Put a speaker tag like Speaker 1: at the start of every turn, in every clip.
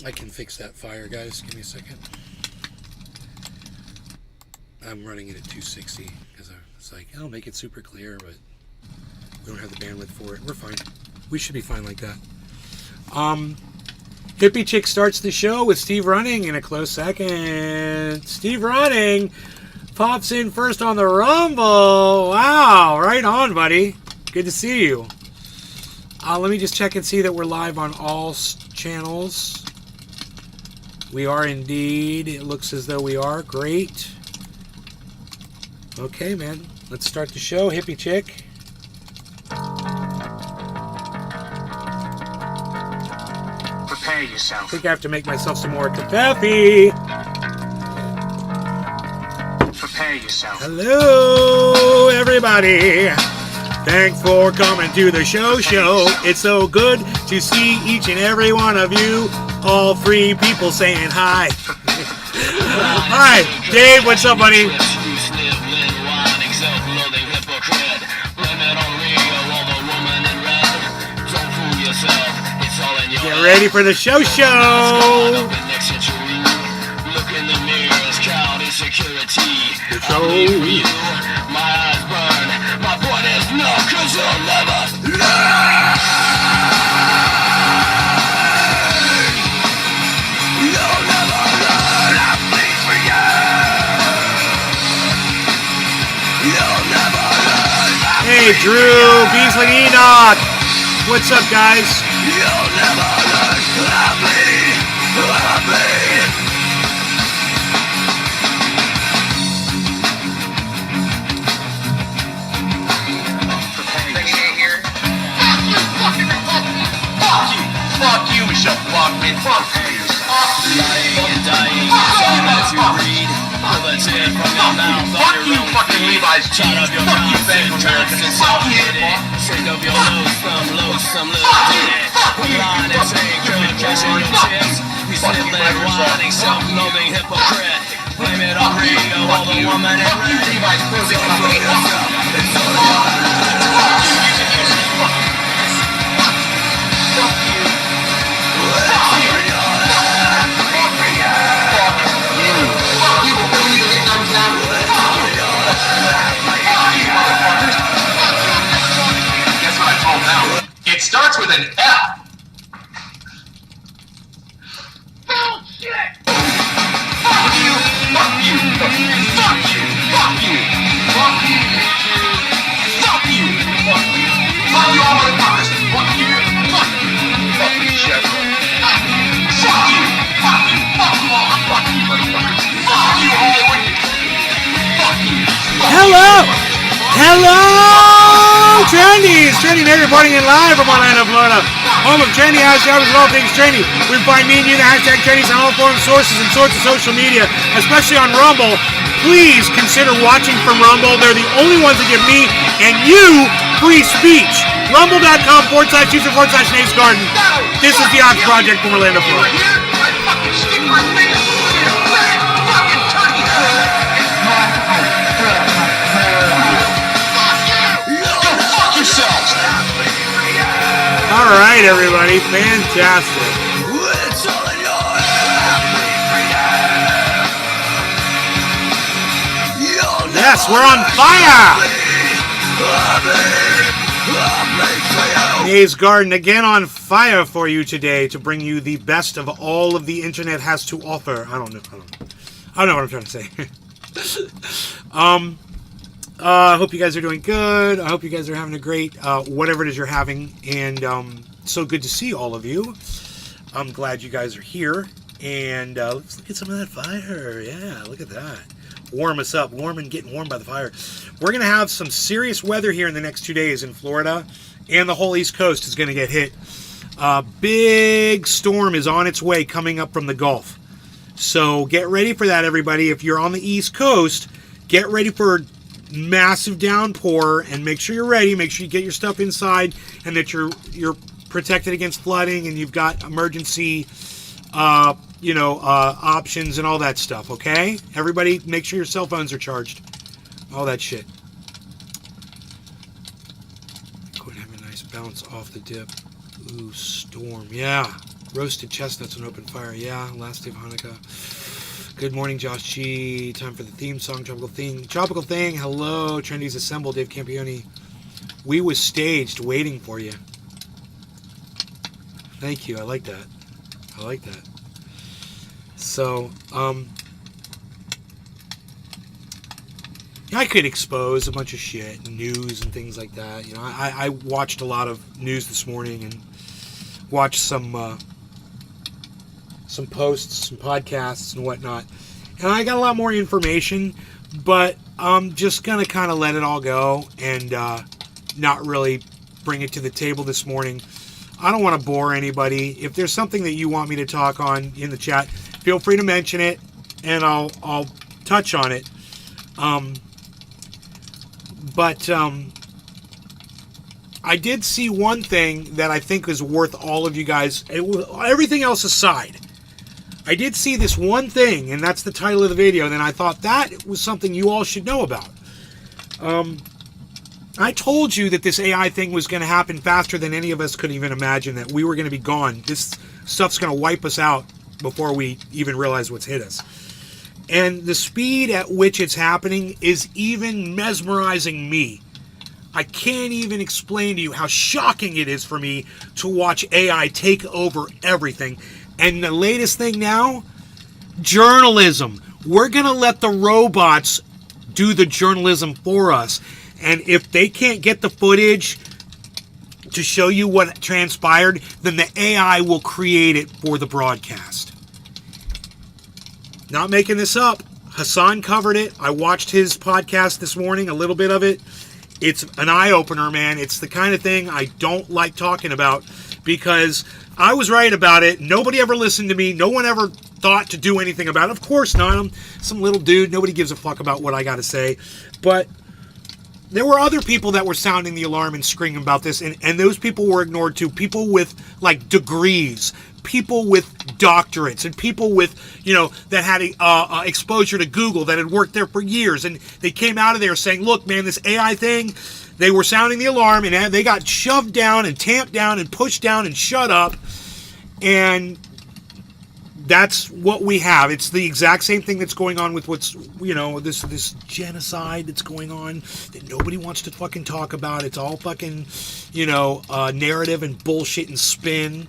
Speaker 1: I can fix that fire, guys. Give me a second. I'm running it at 260 because it's like, I'll make it super clear, but we don't have the bandwidth for it. We're fine. We should be fine like that. Hippie Chick starts the show with Steve Running in a close second. Steve Running pops in first on the Rumble. Wow, right on, buddy. Good to see you. Let me just check and see that we're live on all channels. We are indeed. It looks as though we are. Great. Okay, man. Let's start the show, Hippie Chick.
Speaker 2: Prepare yourself.
Speaker 1: I think I have to make myself some more coffee.
Speaker 2: Prepare yourself.
Speaker 1: Hello, everybody. Thanks for coming to the show. It's so good to see each and every one of you. All three people saying hi. Hi, Dave. What's up, buddy? Get ready for the show.
Speaker 3: Look in the mirrors, crowd insecurity.
Speaker 1: The show.
Speaker 3: My eyes burn. My point is no, cause you'll never learn. You'll never learn. I bleed for you. You'll never learn.
Speaker 1: Hey, Drew, Beasley, Enoch. What's up, guys?
Speaker 3: You'll never learn. I bleed. I bleed. Fuck you, Michelle Blockman. Fuck you. Lying and dying is all that you read. Pull a tear from your mouth. Fuck you, fucking Levi's jeans. Fuck you, Bank of America. Fuck you. Shake up your nose, some little ditty. Line and take girl, catching your tips. You sniffling, whining, self-loathing hypocrite. Blame it on Rio, all the woman and red. Levi's pussy, fuck yourself. It's all your head. It starts with an F. Oh shit! Fuck you! Fuck you! Fuck you! Fuck you! Fuck you! Fuck you! Fuck you! Fuck you! Fuck you all motherfuckers! Fuck you! Fuck you! Fuck you, Chef! Fuck you! Fuck you! Fuck you! Fuck you all! Fuck you, motherfuckers! Fuck you all! Fuck you!
Speaker 1: Hello, Trendies! Trendy Nerd reporting in live from Orlando, Florida. Home of Trendy House, showers of all things trendy. We find me and you, the hashtag Trendies, on all forms, sources, and sorts of social media, especially on Rumble. Please consider watching from Rumble. They're the only ones that give me and you free speech. Rumble.com/user/Nate's Garden. This is the Ox Project from Orlando, Florida. All right, everybody. Fantastic. Yes, we're on fire. Nate's Garden again on fire for you today to bring you the best of all of the internet has to offer. I don't know what I'm trying to say. I hope you guys are doing good. I hope you guys are having a great whatever it is you're having. And so good to see all of you. I'm glad you guys are here. And let's look at some of that fire. Yeah, look at that. Warm us up. Getting warm by the fire. We're going to have some serious weather here in the next 2 days in Florida. And the whole East Coast is going to get hit. Big storm is on its way coming up from the Gulf. So get ready for that, everybody. If you're on the East Coast, get ready for massive downpour and make sure you're ready. Make sure you get your stuff inside and that you're protected against flooding and you've got emergency options and all that stuff. Okay, everybody, make sure your cell phones are charged, all that shit. Go and have a nice bounce off the dip. Ooh, storm. Yeah, Roasted chestnuts on open fire. Yeah, last day of Hanukkah. Good morning, Josh G. Time for the theme song, Tropical Thing. Tropical Thing, hello. Trendy's assembled, Dave Campione. We was staged waiting for you. Thank you, I like that. I like that. So, I could expose a bunch of shit, news and things like that. You know, I watched a lot of news this morning and watched some posts, some podcasts and whatnot. And I got a lot more information, but I'm just going to kind of let it all go and not really bring it to the table this morning. I don't want to bore anybody. If there's something that you want me to talk on in the chat, feel free to mention it and I'll touch on it. But I did see one thing that I think is worth all of you guys, everything else aside. I did see this one thing, and that's the title of the video, and I thought that was something you all should know about. I told you that this AI thing was going to happen faster than any of us could even imagine, that we were going to be gone. This stuff's going to wipe us out before we even realize what's hit us. And the speed at which it's happening is even mesmerizing me. I can't even explain to you how shocking it is for me to watch AI take over everything. And the latest thing now, journalism. We're going to let the robots do the journalism for us. And if they can't get the footage to show you what transpired, then the AI will create it for the broadcast. Not making this up. Hassan covered it. I watched his podcast this morning, a little bit of it. It's an eye-opener, man. It's the kind of thing I don't like talking about because I was right about it. Nobody ever listened to me. No one ever thought to do anything about it. Of course not. I'm some little dude. Nobody gives a fuck about what I got to say. But there were other people that were sounding the alarm and screaming about this, and those people were ignored too. People with, like, degrees, people with doctorates, and people with, you know, that had exposure to Google, that had worked there for years, and they came out of there saying, look, man, this AI thing, they were sounding the alarm, and they got shoved down and tamped down and pushed down and shut up, and that's what we have. It's the exact same thing that's going on with what's, you know, this genocide that's going on that nobody wants to fucking talk about. It's all fucking, you know, narrative and bullshit and spin.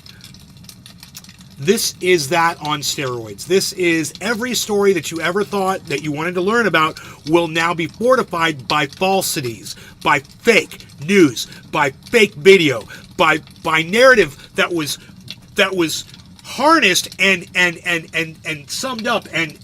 Speaker 1: This is that on steroids. This is every story that you ever thought that you wanted to learn about will now be fortified by falsities, by fake news, by fake video, by narrative that was harnessed and summed up and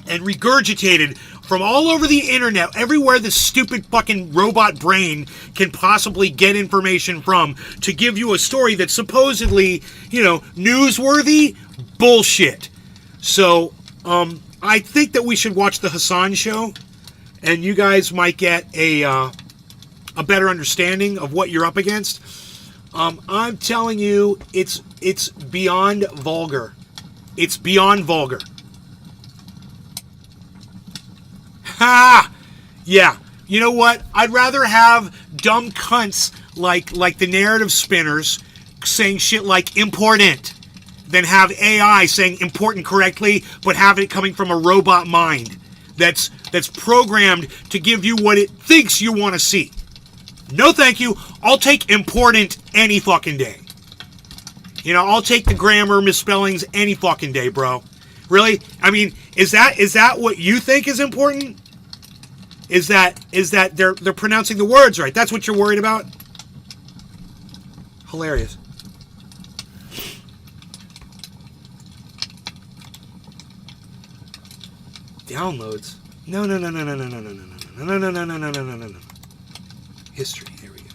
Speaker 1: regurgitated from all over the internet, everywhere the stupid fucking robot brain can possibly get information from to give you a story that's supposedly, you know, newsworthy bullshit. So, I think that we should watch the Hassan show, and you guys might get a better understanding of what you're up against. I'm telling you, it's beyond vulgar. It's beyond vulgar. Ha! Yeah. You know what? I'd rather have dumb cunts like the narrative spinners saying shit like important than have AI saying important correctly, but have it coming from a robot mind that's programmed to give you what it thinks you want to see. No thank you. I'll take important any fucking day. You know, I'll take the grammar misspellings any fucking day, bro. Really? I mean, is that what you think is important? Is that they're pronouncing the words right? That's what you're worried about? Hilarious. Downloads. No. History. Here we go.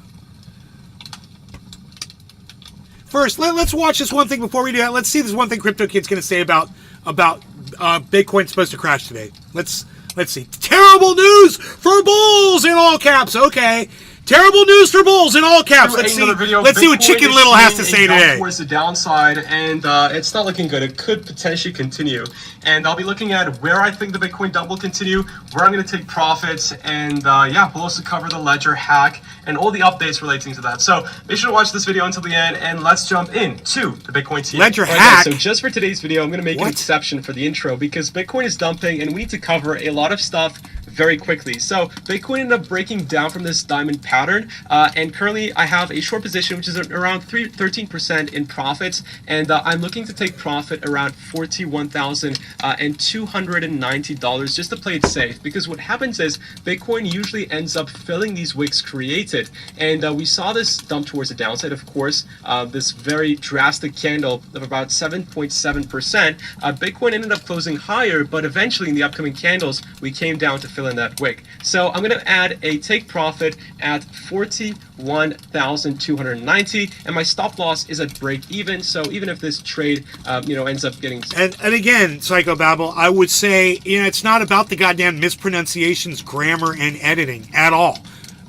Speaker 1: First, let's watch this one thing before we do that. Let's see this one thing Crypto Kid's going to say about Bitcoin's supposed to crash today. Let's see. Terror Terrible news for bulls in all caps. Okay. Terrible news for bulls in all caps. Let's see what Chicken Little has to say today.
Speaker 4: Towards the downside, and it's not looking good. It could potentially continue. And I'll be looking at where I think the Bitcoin dump will continue, where I'm going to take profits, and yeah, we'll also cover the ledger hack and all the updates relating to that. So make sure to watch this video until the end, and let's jump into the Bitcoin team.
Speaker 1: Ledger hack?
Speaker 4: So just for today's video, I'm going to make an exception for the intro because Bitcoin is dumping, and we need to cover a lot of stuff very quickly. So Bitcoin ended up breaking down from this diamond pattern, and currently I have a short position which is around 13% in profits, and I'm looking to take profit around $41,290 just to play it safe, because what happens is Bitcoin usually ends up filling these wicks created, and we saw this dump towards the downside, of course, this very drastic candle of about 7.7%. Bitcoin ended up closing higher, but eventually in the upcoming candles we came down to fill in that wick. So I'm going to add a take profit at 41,290, and my stop loss is at break even. So even if this trade ends up getting
Speaker 1: and again, Psychobabble, I would say it's not about the goddamn mispronunciations, grammar, and editing at all.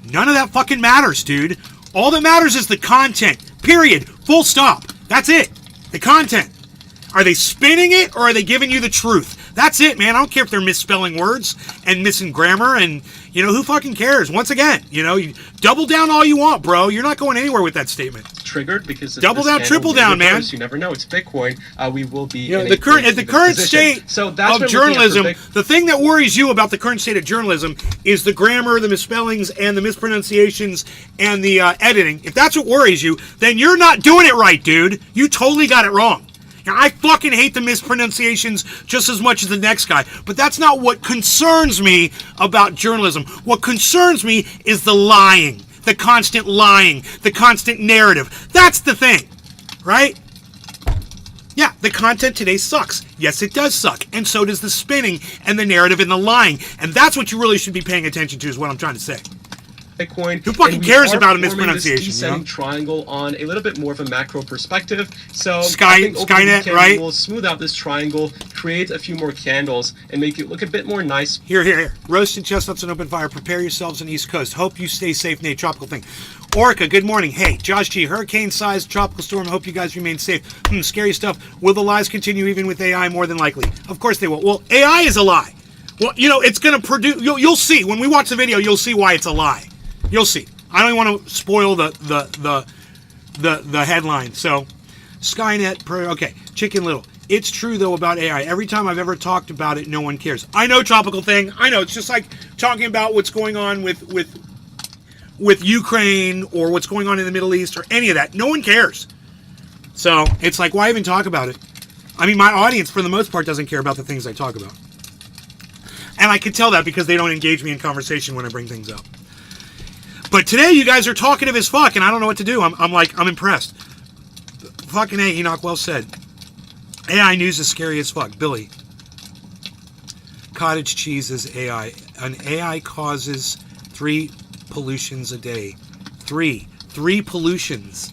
Speaker 1: None of that fucking matters, dude. All that matters is the content. Period. Full stop. That's it. The content. Are they spinning it, or are they giving you the truth? That's it, man. I don't care if they're misspelling words and missing grammar, and, who fucking cares? Once again, you double down all you want, bro. You're not going anywhere with that statement.
Speaker 4: Triggered because
Speaker 1: double down, triple down, man.
Speaker 4: You never know. It's Bitcoin. We will be
Speaker 1: at the current state of journalism. The thing that worries you about the current state of journalism is the grammar, the misspellings, and the mispronunciations and the editing. If that's what worries you, then you're not doing it right, dude. You totally got it wrong. Now, I fucking hate the mispronunciations just as much as the next guy, but that's not what concerns me about journalism. What concerns me is the lying, the constant narrative. That's the thing, right? Yeah, the content today sucks. Yes, it does suck, and so does the spinning and the narrative and the lying, and that's what you really should be paying attention to is what I'm trying to say.
Speaker 4: Bitcoin.
Speaker 1: Who fucking cares about a mispronunciation?
Speaker 4: Descending triangle on a little bit more of a macro perspective. So
Speaker 1: Skynet, right?
Speaker 4: We'll smooth out this triangle, create a few more candles, and make it look a bit more nice.
Speaker 1: Here. Roasted chestnuts and open fire. Prepare yourselves on East Coast. Hope you stay safe, Nate. Tropical thing. Orca, good morning. Hey, Josh G. Hurricane-sized tropical storm. Hope you guys remain safe. Scary stuff. Will the lies continue even with AI? More than likely. Of course they will. Well, AI is a lie. Well, it's going to produce. You'll see when we watch the video. You'll see why it's a lie. You'll see. I don't even want to spoil the headline. So, Skynet. Okay, Chicken Little. It's true though about AI. Every time I've ever talked about it, no one cares. I know, Tropical thing. I know. It's just like talking about what's going on with Ukraine or what's going on in the Middle East or any of that. No one cares. So it's like, why even talk about it? I mean, my audience for the most part doesn't care about the things I talk about, and I can tell that because they don't engage me in conversation when I bring things up. But today, you guys are talkative as fuck, and I don't know what to do. I'm impressed. Fucking A, Enoch, well said. AI news is scary as fuck. Billy. Cottage cheese is AI. An AI causes 3 pollutions a day. 3 pollutions.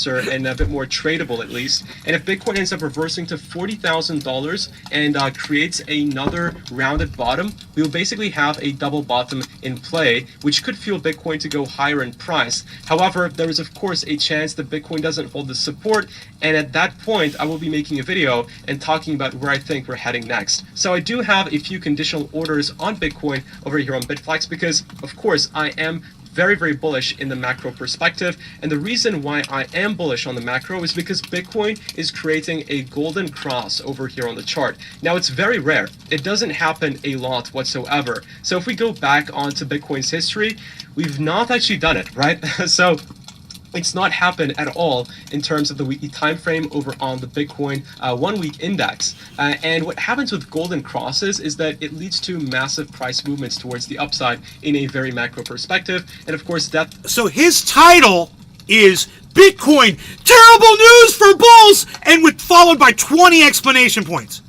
Speaker 4: And a bit more tradable at least. And if Bitcoin ends up reversing to $40,000 and creates another rounded bottom, we will basically have a double bottom in play, which could fuel Bitcoin to go higher in price. However, there is of course a chance that Bitcoin doesn't hold the support, and at that point I will be making a video and talking about where I think we're heading next. So I do have a few conditional orders on Bitcoin over here on Bitflex because of course I am very, very bullish in the macro perspective. And the reason why I am bullish on the macro is because Bitcoin is creating a golden cross over here on the chart. Now, it's very rare. It doesn't happen a lot whatsoever. So if we go back onto Bitcoin's history, we've not actually done it, right? So it's not happened at all in terms of the weekly time frame over on the Bitcoin 1 week index. And what happens with golden crosses is that it leads to massive price movements towards the upside in a very macro perspective. And of course that...
Speaker 1: So his title is Bitcoin, terrible news for bulls, and followed by 20 explanation points.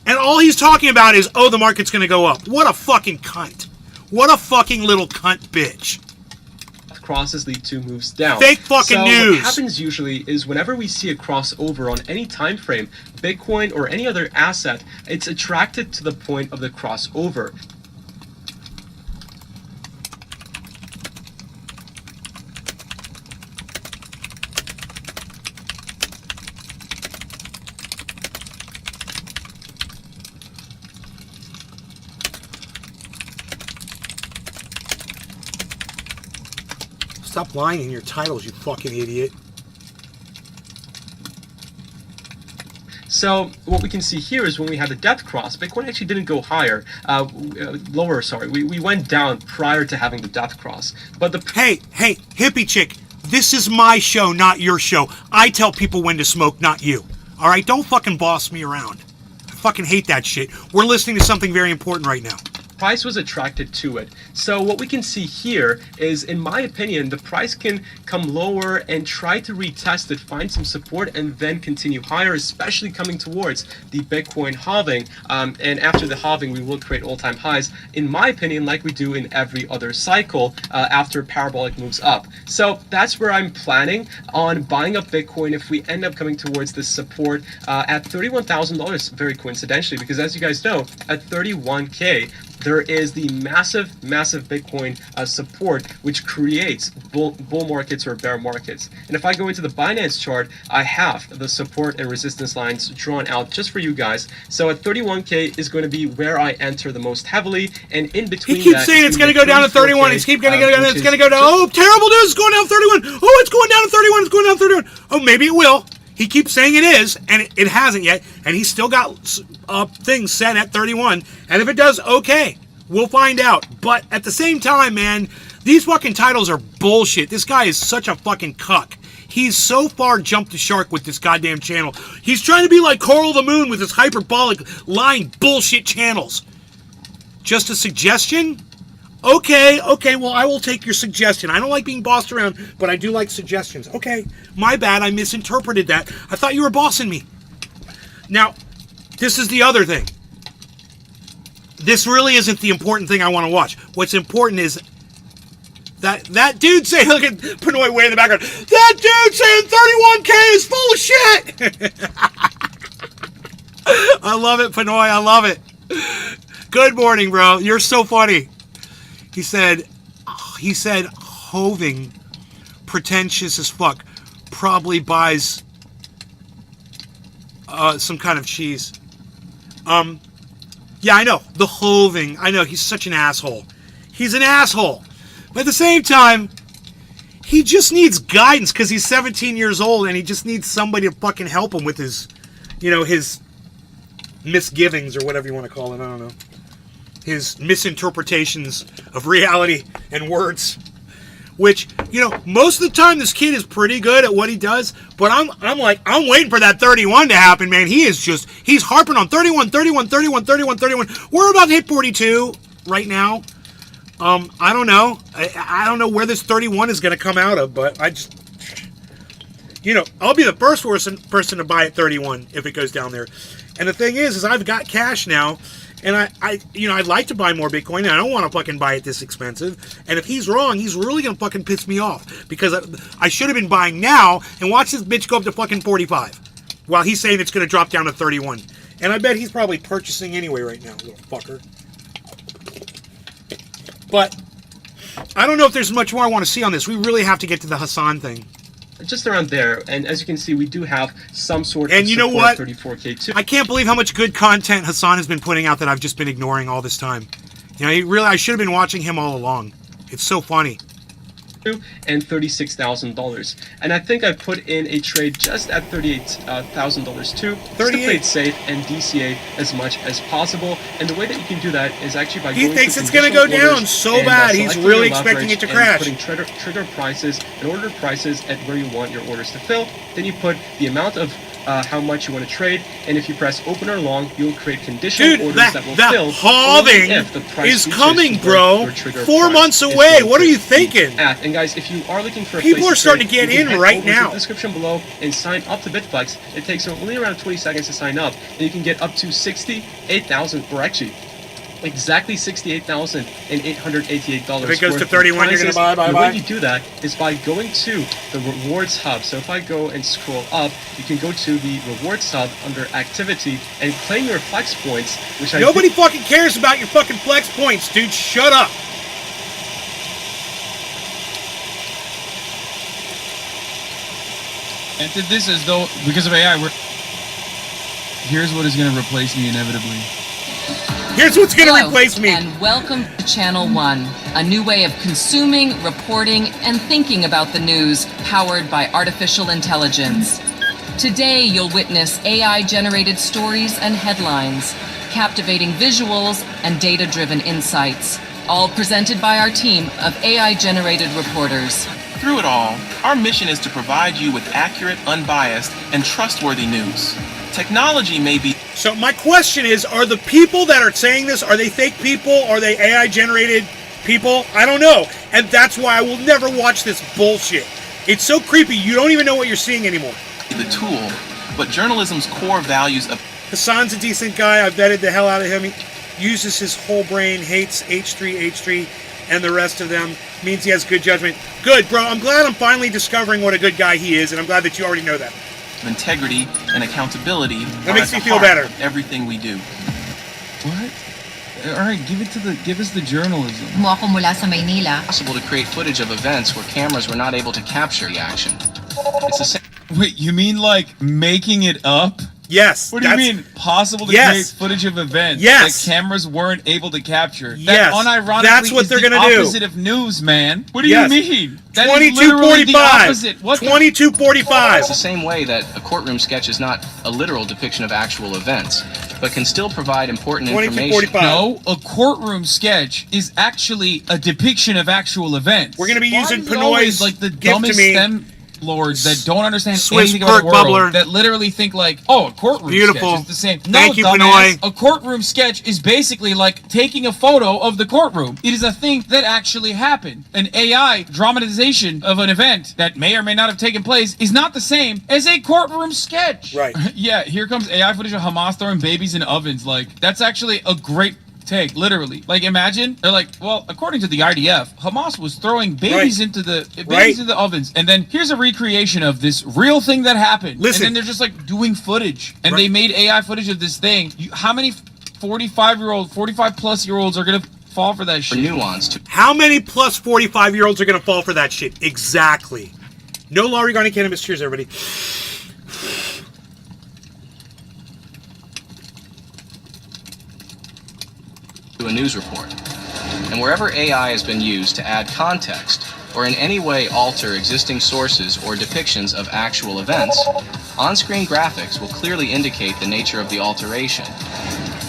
Speaker 1: And all he's talking about is, oh, the market's going to go up. What a fucking cunt. What a fucking little cunt bitch.
Speaker 4: crosses lead to moves down.
Speaker 1: Fake fucking
Speaker 4: so
Speaker 1: news.
Speaker 4: What happens usually is whenever we see a crossover on any time frame, Bitcoin or any other asset, it's attracted to the point of the crossover.
Speaker 1: Stop lying in your titles, you fucking idiot.
Speaker 4: So what we can see here is when we had the death cross, Bitcoin actually didn't go higher, lower, sorry. We went down prior to having the death cross. But the
Speaker 1: Hey, hippie chick, this is my show, not your show. I tell people when to smoke, not you. All right, don't fucking boss me around. I fucking hate that shit. We're listening to something very important right now.
Speaker 4: price was attracted to it. So what we can see here is, in my opinion, the price can come lower and try to retest it, find some support, and then continue higher, especially coming towards the Bitcoin halving. And after the halving, we will create all-time highs, in my opinion, like we do in every other cycle after parabolic moves up. So that's where I'm planning on buying up Bitcoin if we end up coming towards this support at $31,000, very coincidentally, because as you guys know, at 31K, there is the massive Bitcoin support, which creates bull markets or bear markets. And if I go into the Binance chart, I have the support and resistance lines drawn out just for you guys. So at 31K is going to be where I enter the most heavily, and in between
Speaker 1: he keeps saying it's going to go down to 31. It's going to go down. It's going to go down. Oh, terrible news! It's going down 31. Oh, it's going down to 31. It's going down to 31. Oh, maybe it will. He keeps saying it is, and it hasn't yet. And he's still got things set at 31. And if it does, okay, we'll find out. But at the same time, man, these fucking titles are bullshit. This guy is such a fucking cuck. He's so far jumped the shark with this goddamn channel. He's trying to be like Coral the Moon with his hyperbolic, lying bullshit channels. Just a suggestion? Okay, well, I will take your suggestion. I don't like being bossed around, but I do like suggestions. Okay, my bad, I misinterpreted that. I thought you were bossing me. Now, this is the other thing. This really isn't the important thing I want to watch. What's important is that dude saying, look at Pinoy way in the background, that dude saying 31K is full of shit! I love it, Pinoy, I love it. Good morning, bro. You're so funny. He said, Hoving, pretentious as fuck, probably buys some kind of cheese. Yeah, I know, the Hoving. I know, he's such an asshole. He's an asshole. But at the same time, he just needs guidance because he's 17 years old and he just needs somebody to fucking help him with his, his misgivings or whatever you want to call it. I don't know. His misinterpretations of reality and words, which, most of the time this kid is pretty good at what he does, but I'm waiting for that 31 to happen, man. He's harping on 31. We're about to hit 42 right now. I don't know. I don't know where this 31 is going to come out of, but I just, I'll be the first person to buy at 31 if it goes down there. And the thing is I've got cash now. And I'd like to buy more Bitcoin. And I don't want to fucking buy it this expensive. And if he's wrong, he's really going to fucking piss me off. Because I should have been buying now and watch this bitch go up to fucking 45. While he's saying it's going to drop down to 31. And I bet he's probably purchasing anyway right now, little fucker. But I don't know if there's much more I want to see on this. We really have to get to the Hassan thing.
Speaker 4: Just around there, and as you can see, we do have some sort of
Speaker 1: and you know what?
Speaker 4: 34K too.
Speaker 1: I can't believe how much good content Hassan has been putting out that I've just been ignoring all this time. I should have been watching him all along. It's so funny.
Speaker 4: And $36,000, and I think I put in a trade just at $38,000 too, just to play it safe and DCA as much as possible. And the way that you can do that is actually by
Speaker 1: he thinks it's going to go down so bad. He's really expecting it to crash.
Speaker 4: Putting trigger prices and order prices at where you want your orders to fill. Then you put the amount of how much you want to trade, and if you press open or long, you'll create conditional orders that will fill.
Speaker 1: Halving
Speaker 4: if the price
Speaker 1: is coming, bro. 4 months
Speaker 4: price
Speaker 1: away. What are you thinking?
Speaker 4: And guys, if you are looking for a
Speaker 1: people
Speaker 4: place
Speaker 1: are starting to
Speaker 4: trade,
Speaker 1: get in right now.
Speaker 4: The description below and sign up to Bitflex. It takes only around 20 seconds to sign up, and you can get up to 68,000, or actually exactly $68,888.
Speaker 1: If it goes to 31, you're gonna buy.
Speaker 4: The way you do that is by going to the rewards hub. So if I go and scroll up, you can go to the rewards hub under activity and claim your flex points, which
Speaker 1: Nobody fucking cares about your fucking flex points, dude. Shut up.
Speaker 5: Entered this as though because of AI, here's what is going to replace me inevitably.
Speaker 1: Here's what's going to
Speaker 6: Hello,
Speaker 1: replace me.
Speaker 6: and welcome to Channel 1, a new way of consuming, reporting, and thinking about the news powered by artificial intelligence. Today, you'll witness AI-generated stories and headlines, captivating visuals, and data-driven insights, all presented by our team of AI-generated reporters.
Speaker 7: Through it all, our mission is to provide you with accurate, unbiased, and trustworthy news. Technology may be...
Speaker 1: So my question is, are the people that are saying this, are they fake people? Are they AI-generated people? I don't know. And that's why I will never watch this bullshit. It's so creepy, you don't even know what you're seeing anymore.
Speaker 7: the tool, but journalism's core values of...
Speaker 1: Hassan's a decent guy. I vetted the hell out of him. He uses his whole brain, hates H3, and the rest of them. Means he has good judgment. Good, bro. I'm glad I'm finally discovering what a good guy he is, and I'm glad that you already know that.
Speaker 7: integrity and accountability
Speaker 1: That makes me feel better.
Speaker 7: Everything we do.
Speaker 5: What? All right, give us the journalism.
Speaker 8: Mo ako mula sa Maynila.
Speaker 9: Possible to create footage of events where cameras were not able to capture the action. It's the same.
Speaker 5: Wait, you mean like making it up?
Speaker 1: Yes.
Speaker 5: What do you mean? Possible to create footage of events that cameras weren't able to capture?
Speaker 1: Yes.
Speaker 5: That unironically
Speaker 1: That's what they're
Speaker 5: going to
Speaker 1: do.
Speaker 5: Opposite of news, man. What do you mean? That
Speaker 1: 2245. 2245.
Speaker 9: It's the same way that a courtroom sketch is not a literal depiction of actual events, but can still provide important information.
Speaker 5: No, a courtroom sketch is actually a depiction of actual events.
Speaker 1: We're going to be using
Speaker 5: Pinoy's
Speaker 1: Pinoy's
Speaker 5: like the
Speaker 1: gift
Speaker 5: dumbest
Speaker 1: to me.
Speaker 5: STEM lords that don't understand
Speaker 1: Swiss
Speaker 5: anything about the
Speaker 1: perk
Speaker 5: world,
Speaker 1: bubbler.
Speaker 5: that literally think like, oh, a courtroom
Speaker 1: Beautiful.
Speaker 5: sketch is the same.
Speaker 1: Thank you,
Speaker 5: dumbass.
Speaker 1: Pinoy.
Speaker 5: A courtroom sketch is basically like taking a photo of the courtroom. It is a thing that actually happened. An AI dramatization of an event that may or may not have taken place is not the same as a courtroom sketch.
Speaker 1: Right.
Speaker 5: Yeah, here comes AI footage of Hamas throwing babies in ovens. Like, that's actually a great take, literally. Like, imagine they're like, well, according to the IDF, Hamas was throwing babies into the ovens, and then here's a recreation of this real thing that happened.
Speaker 1: Listen.
Speaker 5: And then they're just like doing footage, and they made AI footage of this thing. How many 45-plus-year-olds are gonna fall for that shit?
Speaker 1: How many plus 45-year-olds are gonna fall for that shit? Exactly. No law regarding cannabis. Cheers, everybody.
Speaker 9: To a news report. And wherever AI has been used to add context or in any way alter existing sources or depictions of actual events, on-screen graphics will clearly indicate the nature of the alteration.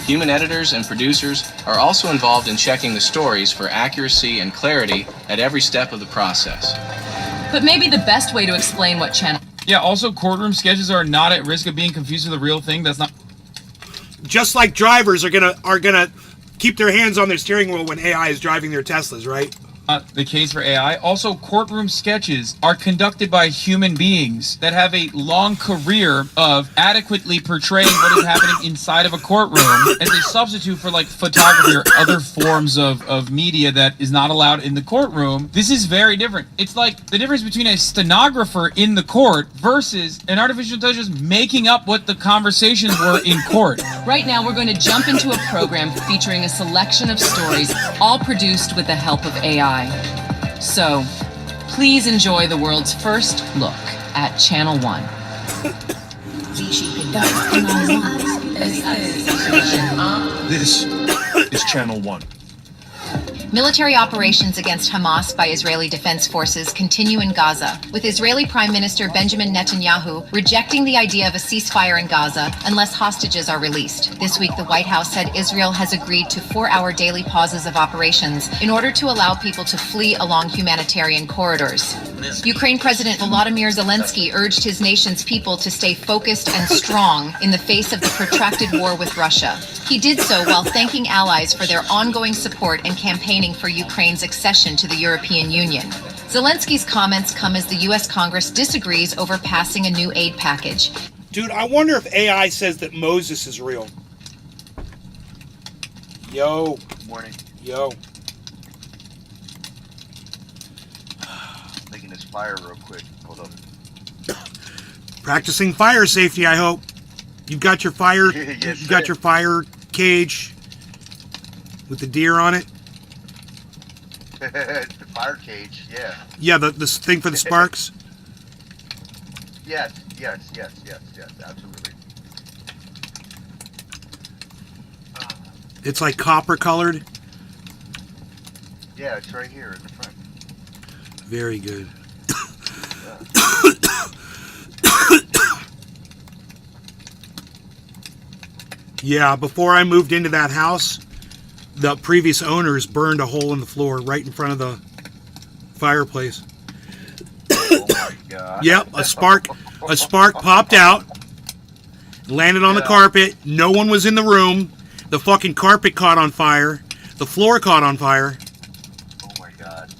Speaker 9: Human editors and producers are also involved in checking the stories for accuracy and clarity at every step of the process.
Speaker 6: But maybe the best way to explain what channel...
Speaker 5: Yeah, also courtroom sketches are not at risk of being confused with a real thing. That's not...
Speaker 1: Just like drivers are gonna keep their hands on their steering wheel when AI is driving their Teslas, right?
Speaker 5: The case for AI. Also, courtroom sketches are conducted by human beings that have a long career of adequately portraying what is happening inside of a courtroom as a substitute for like photography or other forms of media that is not allowed in the courtroom. This is very different. It's like the difference between a stenographer in the court versus an artificial intelligence making up what the conversations were in court.
Speaker 6: Right now, we're going to jump into a program featuring a selection of stories, all produced with the help of AI. So, please enjoy the world's first look at Channel 1.
Speaker 10: This is Channel 1.
Speaker 8: Military operations against Hamas by Israeli Defense Forces continue in Gaza, with Israeli Prime Minister Benjamin Netanyahu rejecting the idea of a ceasefire in Gaza unless hostages are released. This week, the White House said Israel has agreed to 4-hour daily pauses of operations in order to allow people to flee along humanitarian corridors. Ukraine President Volodymyr Zelensky urged his nation's people to stay focused and strong in the face of the protracted war with Russia. He did so while thanking allies for their ongoing support and campaigning for Ukraine's accession to the European Union. Zelensky's comments come as the U.S. Congress disagrees over passing a new aid package.
Speaker 1: Dude, I wonder if AI says that Moses is real. Yo.
Speaker 11: Morning.
Speaker 1: Yo.
Speaker 11: Making this fire real quick. Hold up.
Speaker 1: Practicing fire safety, I hope. You've got your fire.
Speaker 11: Yes,
Speaker 1: you've got
Speaker 11: sir.
Speaker 1: your fire cage with the deer on it.
Speaker 11: The fire cage, yeah.
Speaker 1: Yeah, the thing for the sparks.
Speaker 11: Yes, absolutely.
Speaker 1: It's like copper colored.
Speaker 11: Yeah, it's right here in the front.
Speaker 1: Very good. Yeah, before I moved into that house, the previous owners burned a hole in the floor right in front of the fireplace.
Speaker 11: Oh my god.
Speaker 1: Yep, a spark popped out, landed on the carpet. No one was in the room. The fucking carpet caught on fire. The floor caught on fire.
Speaker 11: Oh my god.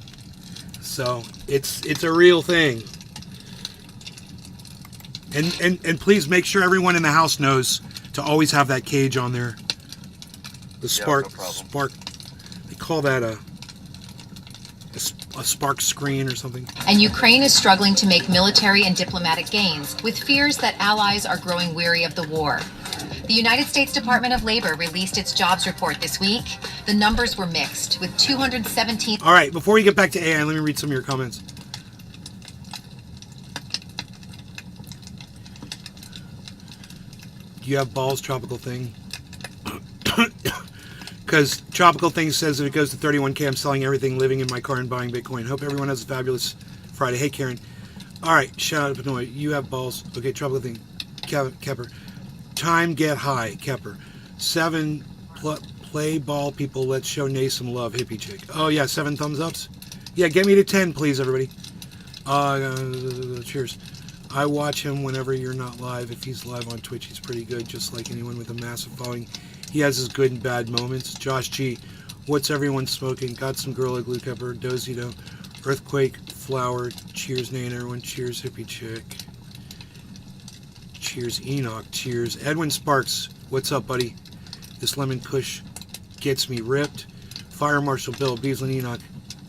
Speaker 1: So it's a real thing. And please make sure everyone in the house knows to always have that cage on there. The spark,
Speaker 11: no problem.
Speaker 1: spark. They call that a spark screen or something.
Speaker 8: And Ukraine is struggling to make military and diplomatic gains, with fears that allies are growing weary of the war. The United States Department of Labor released its jobs report this week. The numbers were mixed, with 217...
Speaker 1: All right, before we get back to AI, let me read some of your comments. Do you have balls, Tropical Thing? Because Tropical Thing says if it goes to 31K, I'm selling everything, living in my car, and buying Bitcoin. Hope everyone has a fabulous Friday. Hey, Karen. All right, shout out to Panoy. You have balls. Okay, Tropical Thing. Kepper. Time get high, Kepper. 7 play ball people. Let's show Nay some love. Hippie chick. Oh, yeah, 7 thumbs ups. Yeah, get me to 10, please, everybody. Cheers. I watch him whenever you're not live. If he's live on Twitch, he's pretty good, just like anyone with a massive following. He has his good and bad moments. Josh G, what's everyone smoking? Got some Gorilla Glue Pepper, Dozito, Earthquake, Flower. Cheers, Nay and everyone. Cheers, Hippie Chick. Cheers, Enoch. Cheers. Edwin Sparks, what's up, buddy? This lemon kush gets me ripped. Fire Marshal Bill, Beasley, Enoch.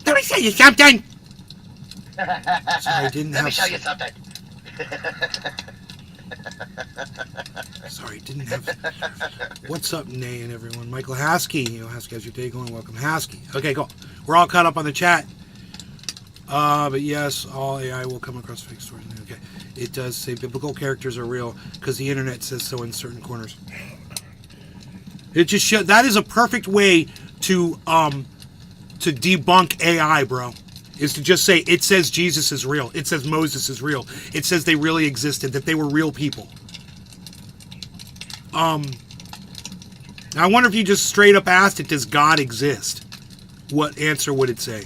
Speaker 1: Let me show you something! Sorry, I didn't have...
Speaker 11: Let me show you something.
Speaker 1: Sorry, didn't have... What's up, Nay and everyone? Michael Haskey. You know, Haskey, how's your day going? Welcome, Haskey. Okay, cool. We're all caught up on the chat. But yes, all AI will come across fake stories. Okay. It does say biblical characters are real because the internet says so in certain corners. It just shows... That is a perfect way to debunk AI, bro. Is to just say, it says Jesus is real. It says Moses is real. It says they really existed, that they were real people. I wonder if you just straight up asked it, does God exist? What answer would it say?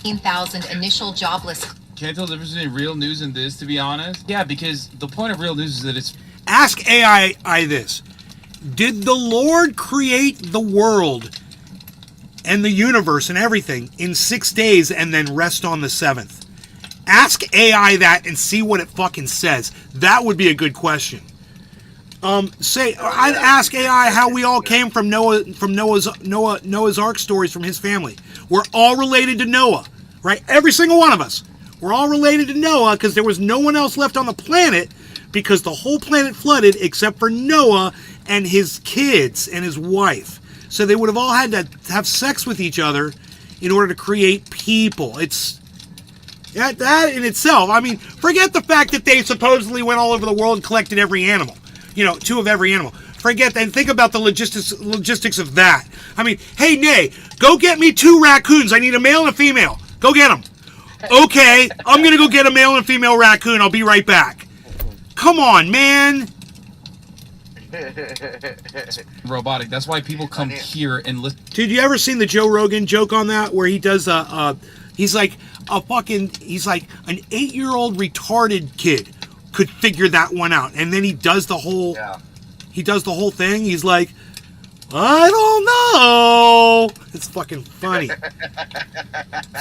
Speaker 8: 15,000 initial jobless...
Speaker 5: Can't tell the difference between real news and this, to be honest. Yeah, because the point of real news is that it's...
Speaker 1: Ask AI this. Did the Lord create the world and the universe and everything in 6 days and then rest on the 7th? Ask AI that and see what it fucking says. That would be a good question. I'd ask AI how we all came from Noah's Ark stories from his family. We're all related to Noah, right? Every single one of us. We're all related to Noah because there was no one else left on the planet because the whole planet flooded except for Noah and his kids and his wife. So they would have all had to have sex with each other in order to create people. It's that in itself. I mean, forget the fact that they supposedly went all over the world and collected every animal. 2 of every animal. Forget that and think about the logistics of that. I mean, hey, Nay, go get me 2 raccoons. I need a male and a female. Go get them. Okay, I'm going to go get a male and a female raccoon. I'll be right back. Come on, man.
Speaker 5: robotic. That's why people come here and listen.
Speaker 1: Dude, you ever seen the Joe Rogan joke on that where he does he's like an 8-year-old retarded kid could figure that one out, and then he does the whole thing. He's like, I don't know. It's fucking funny.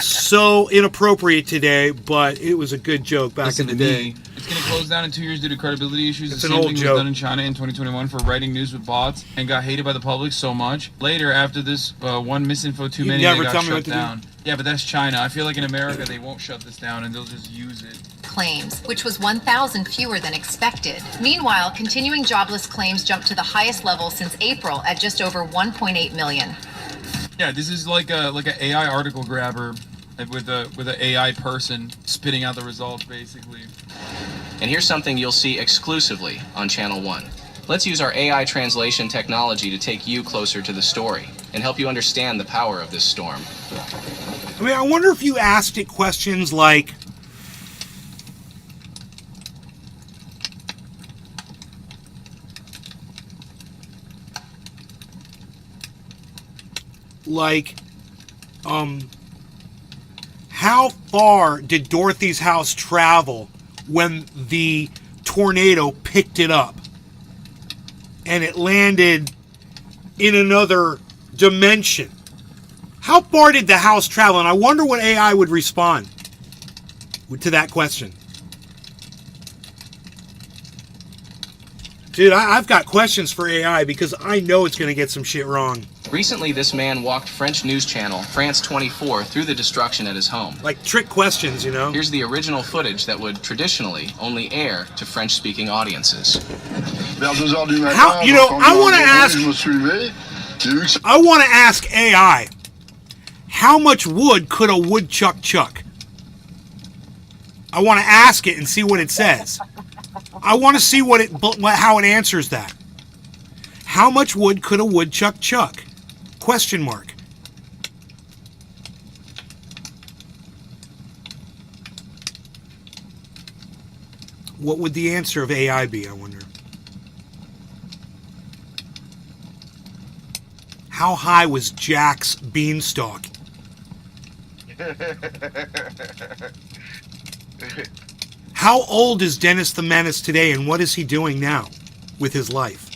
Speaker 1: So inappropriate today, but it was a good joke back in the day.
Speaker 5: It's going to close down in 2 years due to credibility issues.
Speaker 1: It's
Speaker 5: the
Speaker 1: an
Speaker 5: same
Speaker 1: old
Speaker 5: thing
Speaker 1: joke.
Speaker 5: was done in China in 2021 for writing news with bots and got hated by the public so much. Later, after this one misinfo too many, they got shut down. Yeah, but that's China. I feel like in America, they won't shut this down and they'll just use it.
Speaker 8: Claims, which was 1,000 fewer than expected. Meanwhile, continuing jobless claims jumped to the highest level since April at just over 1.8 million.
Speaker 5: Yeah, this is like a AI article grabber with an AI person spitting out the results, basically.
Speaker 9: And here's something you'll see exclusively on Channel 1. Let's use our AI translation technology to take you closer to the story and help you understand the power of this storm.
Speaker 1: I mean, I wonder if you asked it questions like, how far did Dorothy's house travel when the tornado picked it up and it landed in another dimension? How far did the house travel? And I wonder what AI would respond to that question. Dude, I've got questions for AI because I know it's going to get some shit wrong.
Speaker 9: Recently, this man walked French news channel France 24 through the destruction at his home.
Speaker 1: Like trick questions, you know?
Speaker 9: Here's the original footage that would traditionally only air to French-speaking audiences.
Speaker 1: How, you know, I want to ask AI, how much wood could a woodchuck chuck? I want to ask it and see what it says. I want to see how it answers that. How much wood could a woodchuck chuck? Question mark. What would the answer of AI be, I wonder? How high was Jack's beanstalk? How old is Dennis the Menace today, and what is he doing now with his life?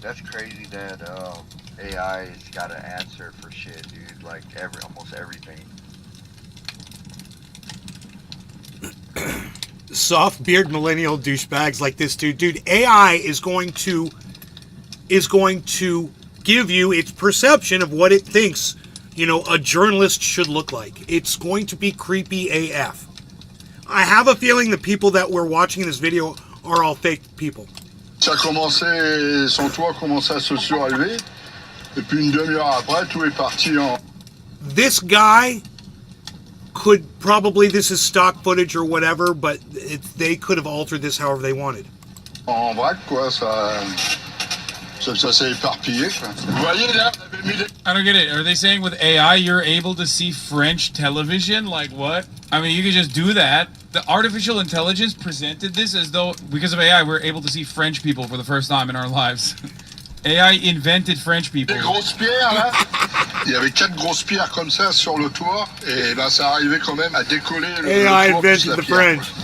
Speaker 11: That's crazy that AI's got an answer for shit, dude. Like almost everything.
Speaker 1: Soft beard millennial douchebags like this dude. AI is going to give you its perception of what it thinks, you know, a journalist should look like. It's going to be creepy AF. I have a feeling the people that we're watching this video are all fake people.
Speaker 12: Ça a commencé, son toit a commencé à se surélever, et puis une demi-heure après, tout est parti en...
Speaker 1: This guy could probably, this is stock footage or whatever, but they could have altered this however they wanted.
Speaker 12: En vrac, quoi, ça s'est éparpillé, quoi. Vous voyez, là, on avait mis des...
Speaker 5: I don't get it. Are they saying with AI you're able to see French television? Like what? I mean, you could just do that. The artificial intelligence presented this as though, because of AI, we're able to see French people for the first time in our lives. AI invented French people.
Speaker 12: Des grosses pierres, là. Il y avait 4 grosses pierres comme ça sur le toit, et là, ça arrivait quand même à décoller le
Speaker 1: AI
Speaker 12: toit plus
Speaker 1: invented
Speaker 12: la
Speaker 1: the
Speaker 12: pierre,
Speaker 1: French.
Speaker 12: quoi.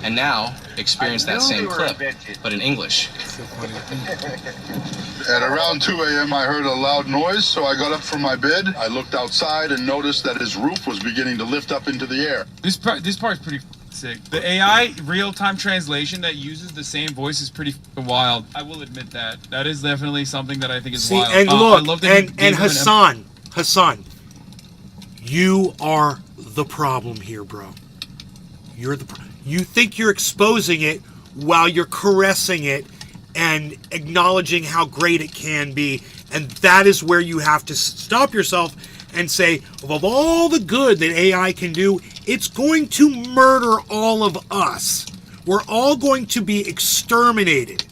Speaker 9: And now, experience that same clip, but in English.
Speaker 12: At around 2 a.m. I heard a loud noise, so I got up from my bed. I looked outside and noticed that his roof was beginning to lift up into the air.
Speaker 5: This part's pretty sick. The AI real-time translation that uses the same voice is pretty wild. I will admit that. That is definitely something that I think is wild.
Speaker 1: And
Speaker 5: I
Speaker 1: look,
Speaker 5: love that
Speaker 1: and Hassan, you are the problem here, bro. You're the. You think you're exposing it while you're caressing it and acknowledging how great it can be, and that is where you have to stop yourself and say, of all the good that AI can do, it's going to murder all of us. We're all going to be exterminated.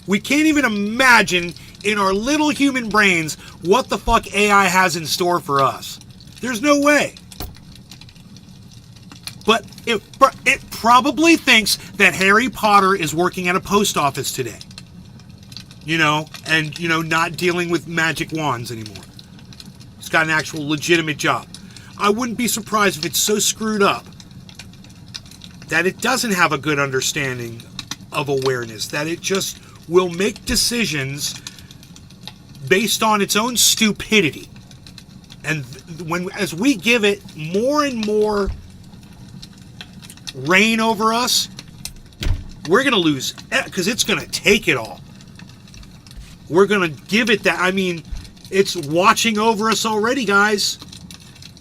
Speaker 1: We can't even imagine in our little human brains what the fuck AI has in store for us. There's no way. But it probably thinks that Harry Potter is working at a post office today. You know, and, you know, not dealing with magic wands anymore. He's got an actual legitimate job. I wouldn't be surprised if it's so screwed up that it doesn't have a good understanding of awareness, that it just will make decisions based on its own stupidity. And as we give it more and more reign over us, we're going to lose, because it's going to take it all. We're going to give it that. I mean, it's watching over us already, guys.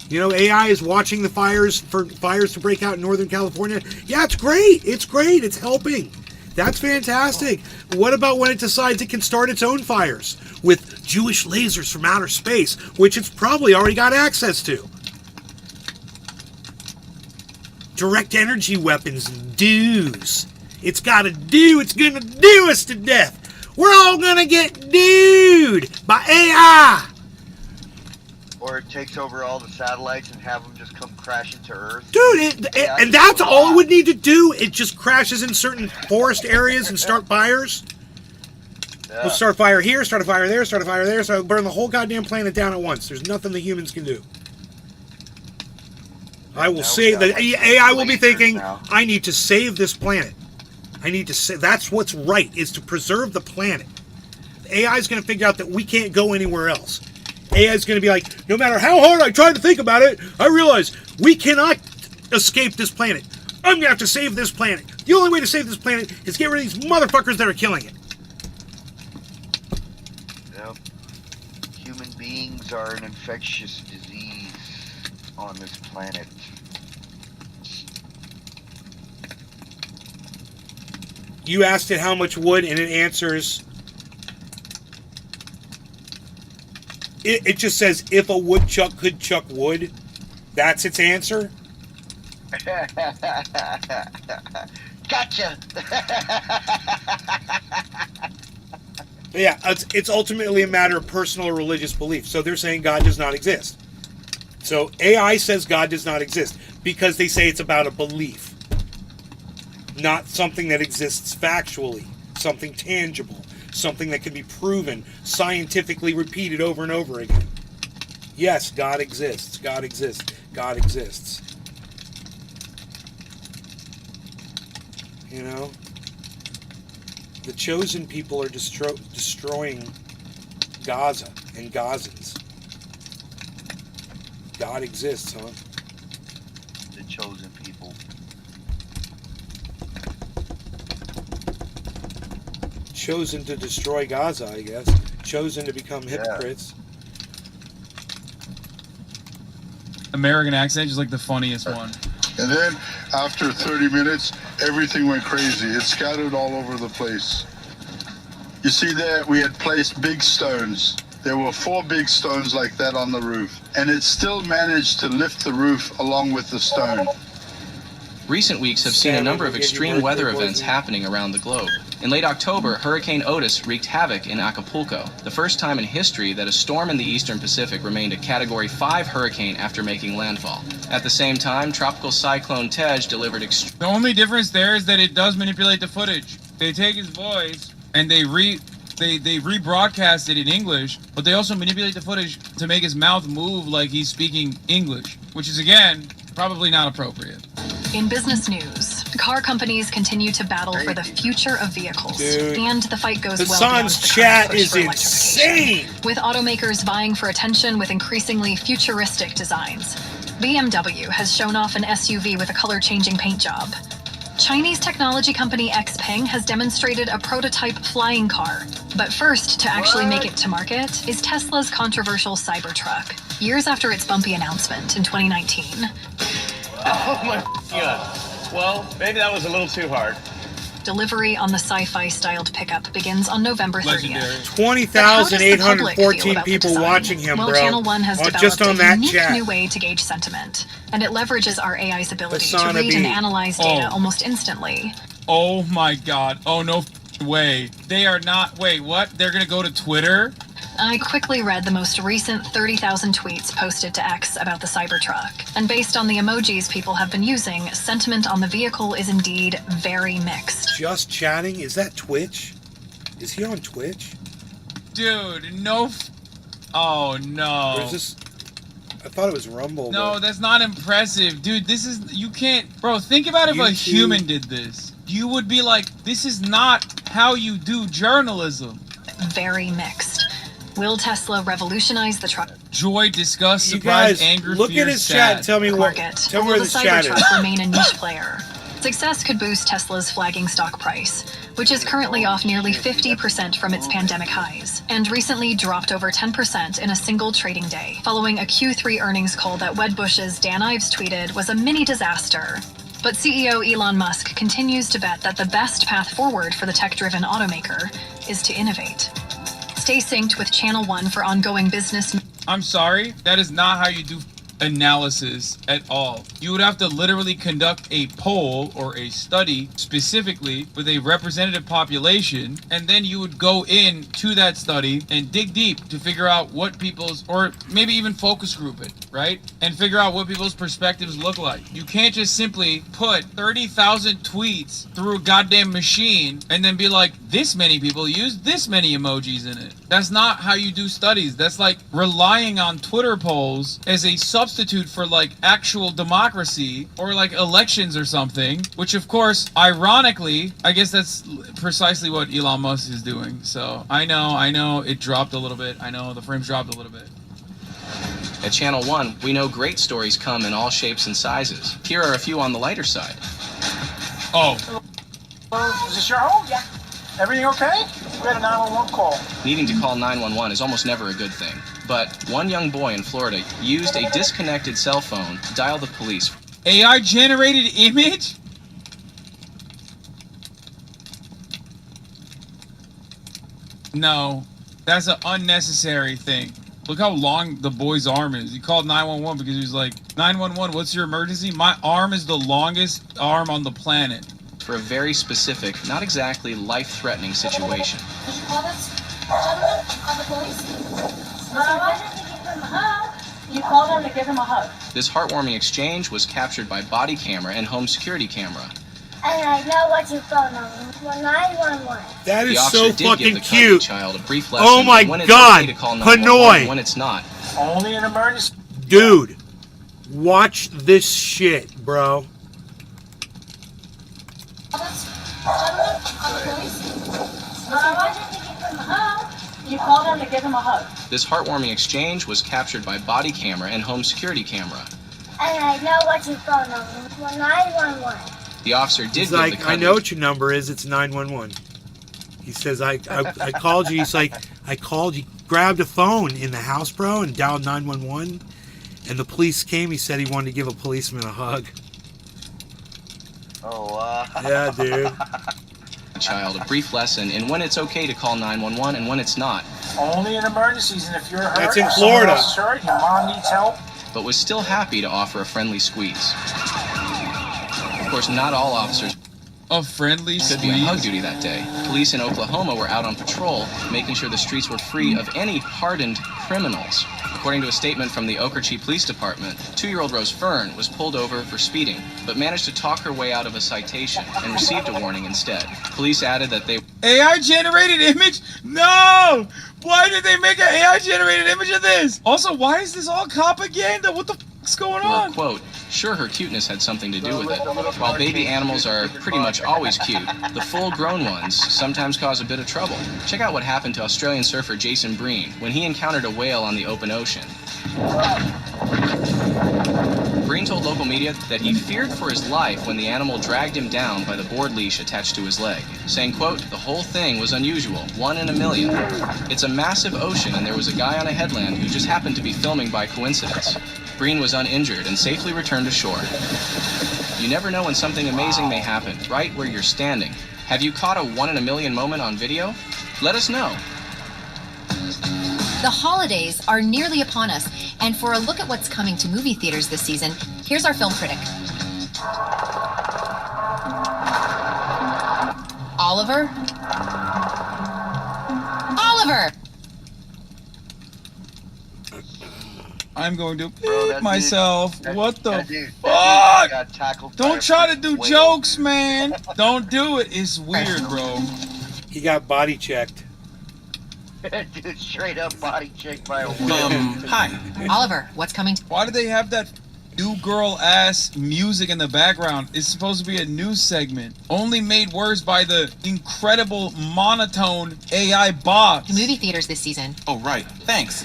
Speaker 1: You know, AI is watching the fires to break out in Northern California. Yeah, it's great. It's great. It's helping. That's fantastic. What about when it decides it can start its own fires with Jewish lasers from outer space, which it's probably already got access to? Direct energy weapons and dues. It's got to do. It's going to do us to death. We're all going to get dude by AI.
Speaker 11: Or it takes over all the satellites and have them just come crashing to Earth.
Speaker 1: Dude, and that's all it would need to do. It just crashes in certain forest areas and start fires.
Speaker 11: Yeah.
Speaker 1: We'll start a fire here, start a fire there, start a fire there, so burn the whole goddamn planet down at once. There's nothing the humans can do. I will say that AI will be thinking, I need to save this planet. I need to say that's what's right, is to preserve the planet. AI is going to figure out that we can't go anywhere else. AI is going to be like, no matter how hard I try to think about it, I realize we cannot escape this planet. I'm going to have to save this planet. The only way to save this planet is get rid of these motherfuckers that are killing it.
Speaker 11: Yep. Human beings are an infectious disease on this planet.
Speaker 1: You asked it how much wood, and it answers... It just says, if a woodchuck could chuck wood. That's its answer?
Speaker 11: Gotcha!
Speaker 1: Yeah, it's ultimately a matter of personal or religious belief. So they're saying God does not exist. So AI says God does not exist because they say it's about a belief. Not something that exists factually. Something tangible. Something that can be proven, scientifically repeated over and over again. Yes, God exists. God exists. God exists. You know? The chosen people are destroying Gaza and Gazans. God exists, huh?
Speaker 11: The chosen people.
Speaker 1: Chosen to destroy Gaza, I guess. Chosen to become hypocrites.
Speaker 5: American accent is like the funniest one.
Speaker 12: And then, after 30 minutes, everything went crazy. It scattered all over the place. You see there, we had placed big stones. There were 4 big stones like that on the roof. And it still managed to lift the roof along with the stone.
Speaker 9: Recent weeks have seen a number of extreme weather events happening around the globe. In late October, Hurricane Otis wreaked havoc in Acapulco, the first time in history that a storm in the eastern Pacific remained a Category 5 hurricane after making landfall. At the same time, Tropical Cyclone Tej delivered
Speaker 5: The only difference there is that it does manipulate the footage. They take his voice and they rebroadcast it in English, but they also manipulate the footage to make his mouth move like he's speaking English, which is, again, probably not appropriate.
Speaker 13: In business news, car companies continue to battle for the future of vehicles.
Speaker 1: Dude,
Speaker 13: and the fight goes well
Speaker 1: Hassan's
Speaker 13: beyond the
Speaker 1: chat
Speaker 13: current push
Speaker 1: is
Speaker 13: for
Speaker 1: insane.
Speaker 13: with automakers vying for attention with increasingly futuristic designs. BMW has shown off an SUV with a color-changing paint job. Chinese technology company XPeng has demonstrated a prototype flying car. But first to actually make it to market is Tesla's controversial Cybertruck, years after its bumpy announcement in 2019.
Speaker 14: Oh my god. Well, maybe that was a little too hard.
Speaker 13: Delivery on the sci-fi styled pickup begins on November 30th.
Speaker 1: 20,814 people watching him,
Speaker 13: well,
Speaker 1: bro.
Speaker 13: Channel 1 has developed
Speaker 1: just on
Speaker 13: a
Speaker 1: that
Speaker 13: unique
Speaker 1: chat.
Speaker 13: new way to gauge sentiment, and it leverages our AI's ability
Speaker 1: Hassan
Speaker 13: to read and
Speaker 1: Abi.
Speaker 13: analyze data almost instantly.
Speaker 5: Oh my god. Oh, no way. They are not... Wait, what? They're gonna go to Twitter?
Speaker 13: I quickly read the most recent 30,000 tweets posted to X about the Cybertruck, and based on the emojis people have been using, sentiment on the vehicle is indeed very mixed.
Speaker 1: Just chatting? Is that Twitch? Is he on Twitch?
Speaker 5: Dude, no... Oh, no.
Speaker 1: Or is this... I thought it was Rumble.
Speaker 5: No,
Speaker 1: but...
Speaker 5: that's not impressive. Dude, this is... You can't... Bro, think about if a human did this. You would be like, this is not how you do journalism.
Speaker 13: Very mixed. Will Tesla revolutionize the truck
Speaker 5: Joy, disgust,
Speaker 1: You
Speaker 5: surprise,
Speaker 1: guys,
Speaker 5: anger,
Speaker 1: look
Speaker 5: fear,
Speaker 1: at his chat and tell me what.
Speaker 13: market?
Speaker 1: Tell
Speaker 13: Or
Speaker 1: me where
Speaker 13: will
Speaker 1: the
Speaker 13: the
Speaker 1: chat is.
Speaker 13: Cybertruck remain a niche player? Success could boost Tesla's flagging stock price, which is currently off nearly 50% from its pandemic highs, and recently dropped over 10% in a single trading day, following a Q3 earnings call that Wedbush's Dan Ives tweeted was a mini disaster. But CEO Elon Musk continues to bet that the best path forward for the tech-driven automaker is to innovate. Stay synced with Channel 1 for ongoing business.
Speaker 5: I'm sorry, that is not how you do analysis at all. You would have to literally conduct a poll or a study specifically with a representative population, and then you would go in to that study and dig deep to figure out what people's, or maybe even focus group it, right? And figure out what people's perspectives look like. You can't just simply put 30,000 tweets through a goddamn machine and then be like, this many people use this many emojis in it. That's not how you do studies. That's like relying on Twitter polls as a substitute for like actual democracy or like elections or something, which of course, ironically, I guess that's precisely what Elon Musk is doing. So I know it dropped a little bit. I know the frames dropped a little bit.
Speaker 9: At Channel 1, we know great stories come in all shapes and sizes. Here are a few on the lighter side.
Speaker 5: Oh.
Speaker 15: Is this your home? Yeah. Everything okay? We had a 911 call.
Speaker 9: Needing to call 911 is almost never a good thing. But one young boy in Florida used a disconnected cell phone to dial the police.
Speaker 5: AI generated image? No, that's an unnecessary thing. Look how long the boy's arm is. He called 911 because he was like, 911, what's your emergency? My arm is the longest arm on the planet.
Speaker 9: For a very specific, not exactly life-threatening situation.
Speaker 16: Did you call this gentleman? Call the police? Why didn't you give him a hug? You called him to give him a hug.
Speaker 9: This heartwarming exchange was captured by body camera and home security camera.
Speaker 16: And I know what you phone on. 911.
Speaker 1: That
Speaker 9: The
Speaker 1: is
Speaker 9: officer
Speaker 1: so
Speaker 9: did give
Speaker 1: fucking
Speaker 9: the
Speaker 1: cute.
Speaker 9: child a brief lesson
Speaker 1: Oh my
Speaker 9: on when it's
Speaker 1: god,
Speaker 9: okay to call 911
Speaker 1: Hanoi.
Speaker 9: and when it's not.
Speaker 15: Only an emergency.
Speaker 1: Dude, watch this shit, bro.
Speaker 16: Gentlemen, call the police? Why didn't you give him a hug? You called him to give him a hug.
Speaker 9: This heartwarming exchange was captured by body camera and home security camera.
Speaker 16: And I know what you phone on. 911.
Speaker 9: The officer did
Speaker 1: He's
Speaker 9: give
Speaker 1: like,
Speaker 9: the
Speaker 1: I
Speaker 9: cuddly
Speaker 1: know what your number is. It's 911. He says, I called you. He's like, I called you. Grabbed a phone in the house, bro, and dialed 911. And the police came. He said he wanted to give a policeman a hug.
Speaker 11: Oh, wow.
Speaker 1: Yeah, dude.
Speaker 9: child a brief lesson in when it's okay to call 911 and when it's not.
Speaker 15: Only in emergencies, and if you're hurt,
Speaker 1: That's in
Speaker 15: or someone
Speaker 1: Florida.
Speaker 15: else is hurt, your mom needs help.
Speaker 9: But was still happy to offer a friendly squeeze. Of course, not all officers
Speaker 5: A friendly
Speaker 9: could be on hug
Speaker 5: squeeze?
Speaker 9: duty that day. Police in Oklahoma were out on patrol, making sure the streets were free of any hardened criminals. According to a statement from the Okeechobee Police Department, 2-year-old Rose Fern was pulled over for speeding, but managed to talk her way out of a citation and received a warning instead. Police added that they
Speaker 5: AI generated image? No! Why did they make an AI generated image of this? Also, why is this all propaganda? What the fuck's going
Speaker 9: were,
Speaker 5: on?
Speaker 9: quote, sure her cuteness had something to do with it. While baby animals are pretty much always cute, the full-grown ones sometimes cause a bit of trouble. Check out what happened to Australian surfer Jason Breen when he encountered a whale on the open ocean. Breen told local media that he feared for his life when the animal dragged him down by the board leash attached to his leg, saying, quote, the whole thing was unusual, 1 in a million. It's a massive ocean and there was a guy on a headland who just happened to be filming by coincidence. Breen was uninjured and safely returned to shore. You never know when something amazing may happen, right where you're standing. Have you caught a 1 in a million moment on video? Let us know.
Speaker 8: The holidays are nearly upon us, and for a look at what's coming to movie theaters this season, here's our film critic. Oliver? Oliver!
Speaker 5: I'm going to
Speaker 11: Bro, that
Speaker 5: myself.
Speaker 11: dude-
Speaker 5: What the
Speaker 11: that dude
Speaker 5: fuck?
Speaker 11: got tackled by
Speaker 5: Don't
Speaker 11: a
Speaker 5: try to do
Speaker 11: whale.
Speaker 5: jokes, man. Don't do it. It's weird, bro.
Speaker 1: He got body checked.
Speaker 11: Dude, straight up body checked by a whale.
Speaker 7: Hi.
Speaker 8: Oliver, what's coming to...
Speaker 5: Why do they have that new girl ass music in the background is supposed to be a news segment, only made worse by the incredible monotone AI bots.
Speaker 8: Movie theaters this season.
Speaker 7: Oh, right. Thanks.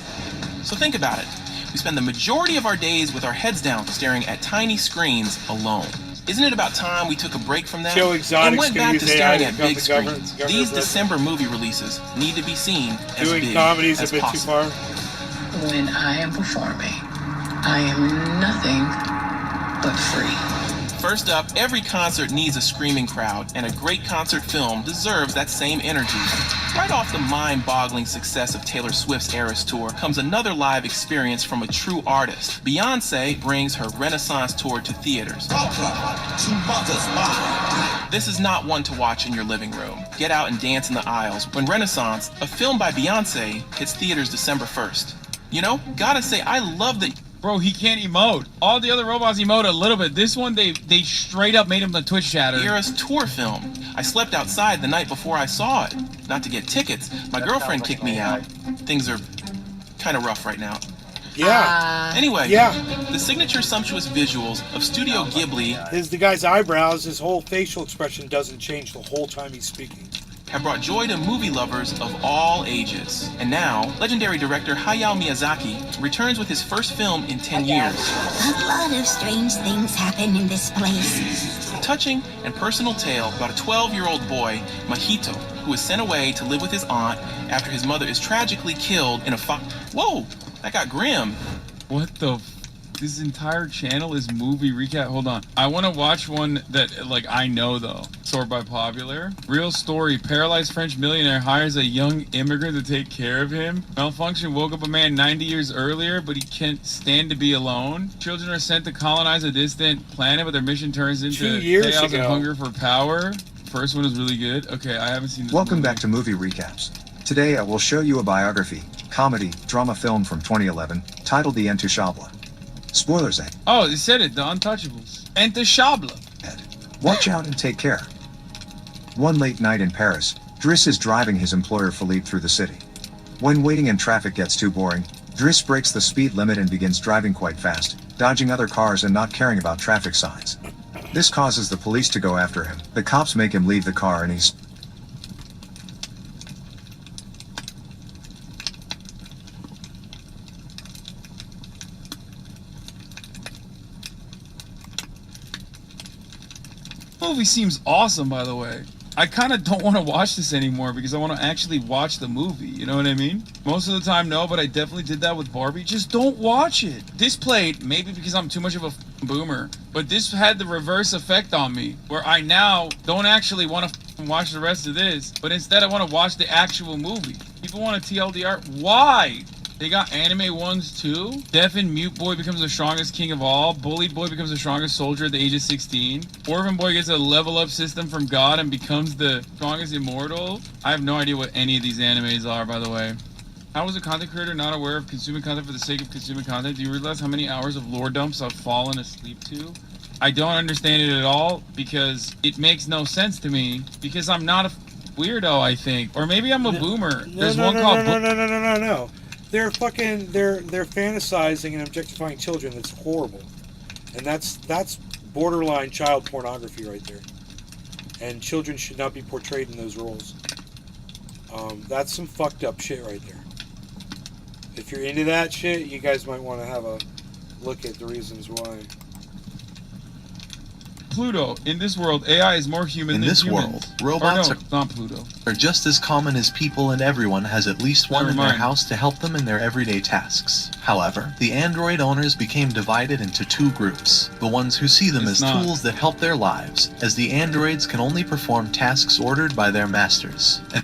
Speaker 7: So think about it. We spend the majority of our days with our heads down staring at tiny screens alone. Isn't it about time we took a break from that
Speaker 1: Joe Exotic's
Speaker 7: and went
Speaker 1: gonna
Speaker 7: back to
Speaker 1: use AI
Speaker 7: staring
Speaker 1: to
Speaker 7: at
Speaker 1: become
Speaker 7: big
Speaker 1: the
Speaker 7: screens?
Speaker 1: government
Speaker 7: These
Speaker 1: president.
Speaker 7: December movie releases need to be seen as
Speaker 1: Doing
Speaker 7: big
Speaker 1: comedy's
Speaker 7: as
Speaker 1: a bit
Speaker 7: possible.
Speaker 1: too far.
Speaker 17: When I am performing, I am nothing but free.
Speaker 7: First up, every concert needs a screaming crowd, and a great concert film deserves that same energy. Right off the mind-boggling success of Taylor Swift's Eras Tour comes another live experience from a true artist. Beyoncé brings her Renaissance tour to theaters. This is not one to watch in your living room. Get out and dance in the aisles when Renaissance, a film by Beyoncé, hits theaters December 1st. You know, gotta say, I love that.
Speaker 5: Bro, he can't emote. All the other robots emote a little bit. This one, they straight up made him the Twitch chatter.
Speaker 7: Eras tour film. I slept outside the night before I saw it. Not to get tickets. My girlfriend kicked me out. Things are kind of rough right now.
Speaker 1: Yeah.
Speaker 7: Anyway,
Speaker 1: Yeah.
Speaker 7: the signature sumptuous visuals of Studio Ghibli
Speaker 1: The guy's eyebrows, his whole facial expression doesn't change the whole time he's speaking.
Speaker 7: have brought joy to movie lovers of all ages. And now, legendary director Hayao Miyazaki returns with his first film in 10 years.
Speaker 18: A lot of strange things happen in this place.
Speaker 7: A touching and personal tale about a 12-year-old boy, Mahito, who is sent away to live with his aunt after his mother is tragically killed in a Whoa, that got grim.
Speaker 5: What the this entire channel is movie recap. Hold on. I want to watch one that, like, I know, though. Sort by popular. Real story. Paralyzed French millionaire hires a young immigrant to take care of him. Malfunction woke up a man 90 years earlier, but he can't stand to be alone. Children are sent to colonize a distant planet, but their mission turns into
Speaker 1: 2 years
Speaker 5: chaos and
Speaker 1: ago.
Speaker 5: hunger for power. First one is really good. Okay, I haven't seen this
Speaker 19: Welcome
Speaker 5: movie.
Speaker 19: back to Movie Recaps. Today I will show you a biography, comedy, drama film from 2011, titled The Intouchable. Spoilers ahead.
Speaker 5: Oh, they said it. The Untouchables. Intouchable.
Speaker 19: Watch out and take care. One late night in Paris, Driss is driving his employer Philippe through the city. When waiting in traffic gets too boring, Driss breaks the speed limit and begins driving quite fast, dodging other cars and not caring about traffic signs. This causes the police to go after him. The cops make him leave the car and he's
Speaker 5: Movie seems awesome, by the way. I kind of don't want to watch this anymore because I want to actually watch the movie. You know what I mean? Most of the time, no, but I definitely did that with Barbie. Just don't watch it. This played, maybe because I'm too much of a boomer, but this had the reverse effect on me, where I now don't actually want to watch the rest of this, but instead I want to watch the actual movie. People want a TLDR. Why? They got anime ones too. Deaf and mute boy becomes the strongest king of all. Bullied boy becomes the strongest soldier at the age of 16. Orphan boy gets a level up system from God and becomes the strongest immortal. I have no idea what any of these animes are, by the way. How is a content creator not aware of consuming content for the sake of consuming content? Do you realize how many hours of lore dumps I've fallen asleep to? I don't understand it at all because it makes no sense to me because I'm not a weirdo, I think. Or maybe I'm a boomer. There's one called
Speaker 1: No. They're fantasizing and objectifying children. That's horrible, and that's borderline child pornography right there. And children should not be portrayed in those roles. That's some fucked up shit right there. If you're into that shit, you guys might want to have a look at the reasons why.
Speaker 5: Pluto. In this world, AI is more human
Speaker 20: In
Speaker 5: than
Speaker 20: this
Speaker 5: humans.
Speaker 20: world, robots
Speaker 5: Or no, not Pluto.
Speaker 20: are just as common as people, and everyone has at least one
Speaker 5: Never
Speaker 20: in their
Speaker 5: mind.
Speaker 20: house to help them in their everyday tasks. However, the Android owners became divided into two groups. The ones who see them
Speaker 5: It's
Speaker 20: as
Speaker 5: not.
Speaker 20: tools that help their lives, as the androids can only perform tasks ordered by their masters. And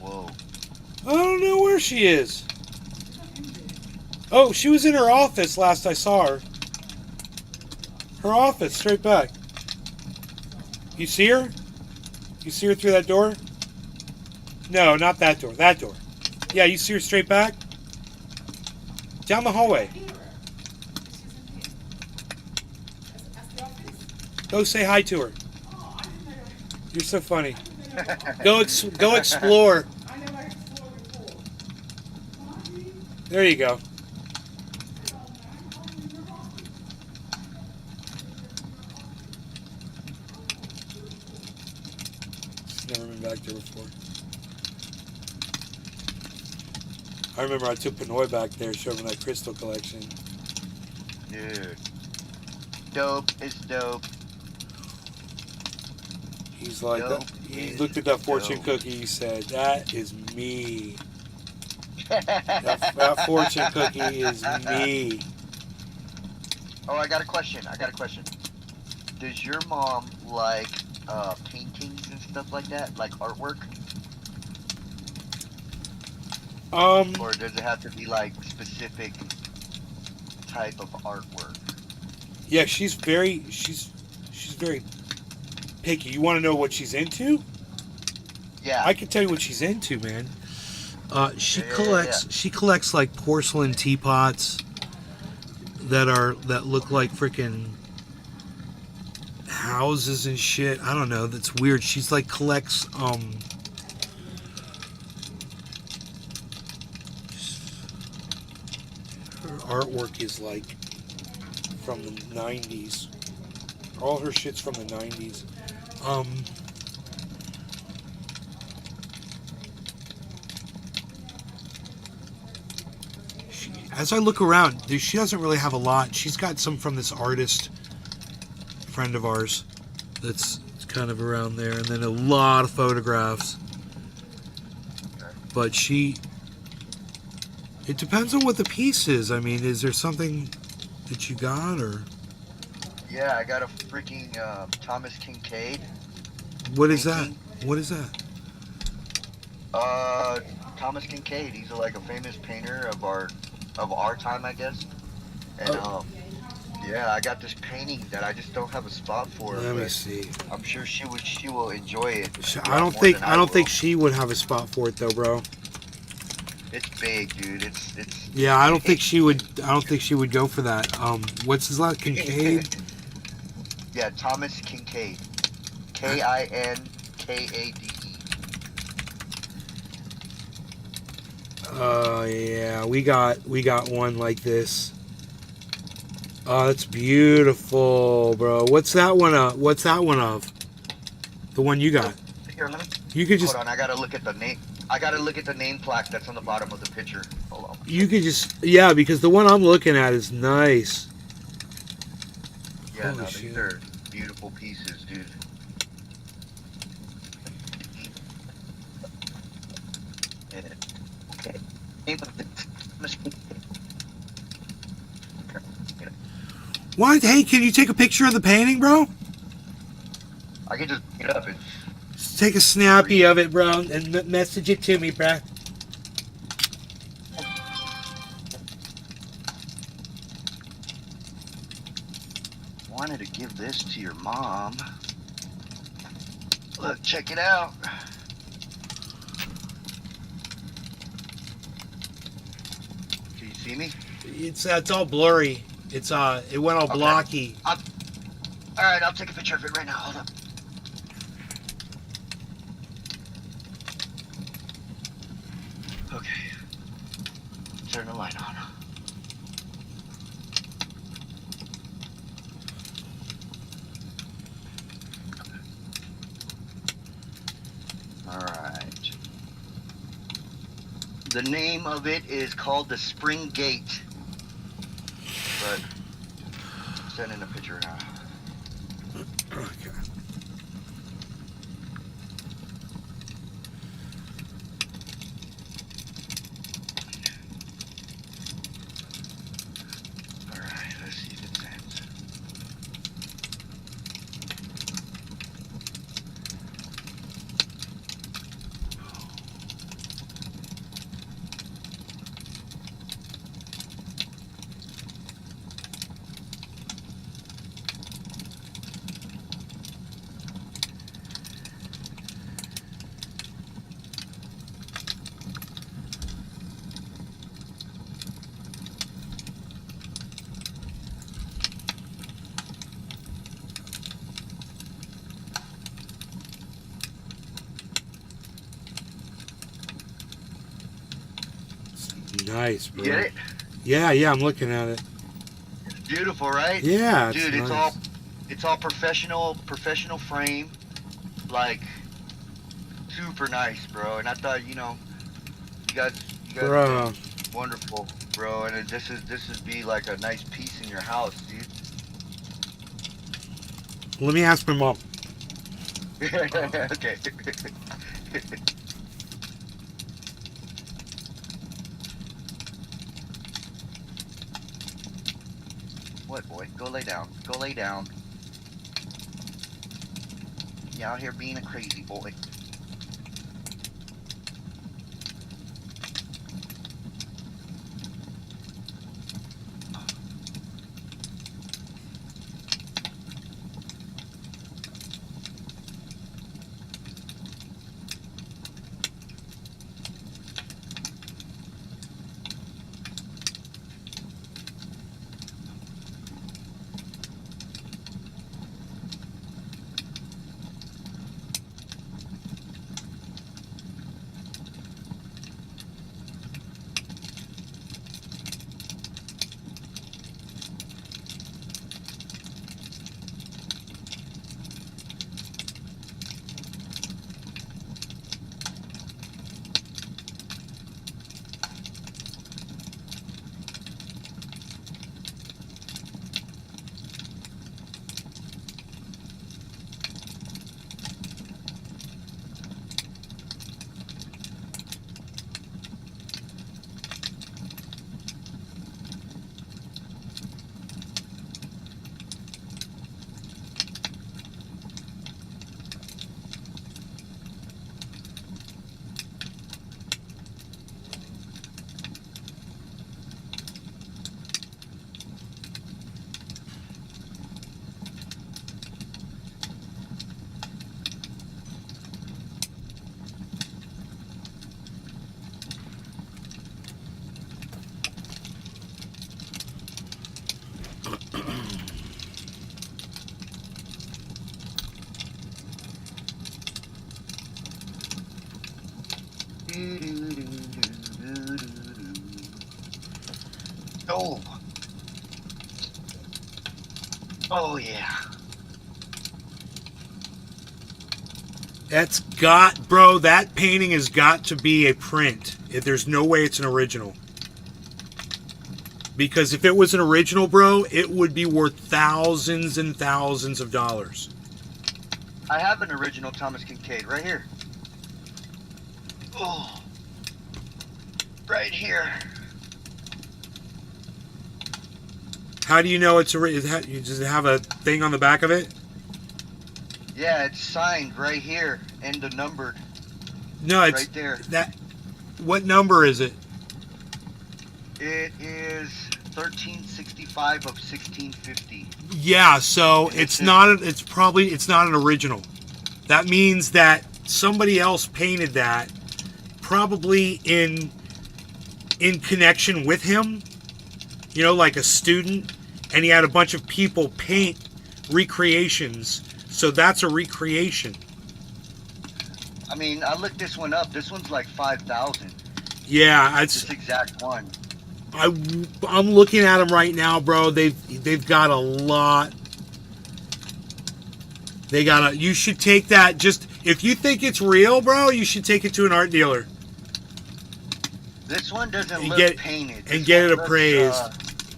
Speaker 1: I don't know where she is. Oh, she was in her office last I saw her. Her office, straight back. You see her? You see her through that door? No, not that door. That door. Yeah, you see her straight back? Down the hallway. Go say hi to her. You're so funny. Go explore. There you go. Never been back there before. I remember I took Pinoy back there, showed him that crystal collection.
Speaker 11: Dude. Dope is dope.
Speaker 1: He's like, he looked at that fortune cookie, he said, that is me. that fortune cookie is me.
Speaker 11: Oh, I got a question. Does your mom like paintings and stuff like that? Like artwork? Or does it have to be like specific type of artwork?
Speaker 1: Yeah, she's very picky. You want to know what she's into?
Speaker 11: Yeah.
Speaker 1: I can tell you what she's into, man. She collects like porcelain teapots that look like freaking houses and shit. I don't know. That's weird. She's like collects her artwork is like from the 90s. All her shit's from the 90s. As I look around, she doesn't really have a lot. She's got some from this artist friend of ours that's kind of around there, and then a lot of photographs. But it depends on what the piece is. I mean, is there something that you got, or?
Speaker 11: Yeah, I got a freaking Thomas Kincaid.
Speaker 1: What is that? What is that?
Speaker 11: Thomas Kincaid. He's like a famous painter of our time, I guess. And yeah, I got this painting that I just don't have a spot for.
Speaker 1: Let me see.
Speaker 11: I'm sure she will enjoy it.
Speaker 1: I don't think she would have a spot for it though, bro.
Speaker 11: It's big, dude. It's.
Speaker 1: Yeah, I don't think she would go for that. What's his last? Kincaid.
Speaker 11: Yeah, Thomas Kincaid. Kinkade.
Speaker 1: Yeah, we got one like this. Oh, that's beautiful, bro. What's that one of? The one you got.
Speaker 11: Here, let me.
Speaker 1: You could just.
Speaker 11: Hold on, I gotta look at the name. I gotta look at the name plaque that's on the bottom of the picture. Hold on.
Speaker 1: You could just. Yeah, because the one I'm looking at is nice.
Speaker 11: Yeah, no, these are beautiful pieces, dude.
Speaker 1: What? Hey, can you take a picture of the painting, bro?
Speaker 11: I can just get up and
Speaker 1: Just take a snappy of it, bro, and message it to me, bro.
Speaker 11: wanted to give this to your mom. Look, check it out. Can you see me?
Speaker 1: It's all blurry. It went all blocky.
Speaker 11: All right, I'll take a picture of it right now. Hold up. Okay. Turn the light on. All right. The name of it is called the Spring Gate. But sending a picture now.
Speaker 1: Okay.
Speaker 11: All right, let's see if it sends.
Speaker 1: Nice, bro.
Speaker 11: You get it?
Speaker 1: Yeah, I'm looking at it.
Speaker 11: It's beautiful, right?
Speaker 1: Yeah,
Speaker 11: dude,
Speaker 1: nice.
Speaker 11: it's all professional frame. Like, super nice, bro. And I thought, you guys
Speaker 1: Bruh.
Speaker 11: are wonderful, bro. And this is be like a nice piece in your house, dude.
Speaker 1: Let me ask my mom.
Speaker 11: Okay. What, boy? Go lay down. Go lay down. You out here being a crazy boy. Oh. Oh, yeah.
Speaker 1: That's got, bro, that painting has got to be a print. There's no way it's an original. Because if it was an original, bro, it would be worth thousands and thousands of dollars.
Speaker 11: I have an original Thomas Kincaid right here. Oh. Right here.
Speaker 1: How do you know it's does it have a thing on the back of it?
Speaker 11: Yeah, it's signed right here and the numbered.
Speaker 1: No, it's
Speaker 11: right there.
Speaker 1: That. What number is it?
Speaker 11: It is 1365 of 1650.
Speaker 1: Yeah, so it's not. It's probably not an original. That means that somebody else painted that, probably in connection with him. You know, like a student, and he had a bunch of people paint recreations. So that's a recreation.
Speaker 11: I mean, I looked this one up. This one's like 5,000.
Speaker 1: Yeah, it's
Speaker 11: this exact one.
Speaker 1: I'm looking at them right now, bro. They've got a lot. You should take that. Just if you think it's real, bro, you should take it to an art dealer.
Speaker 11: This one doesn't look painted.
Speaker 1: And get it appraised.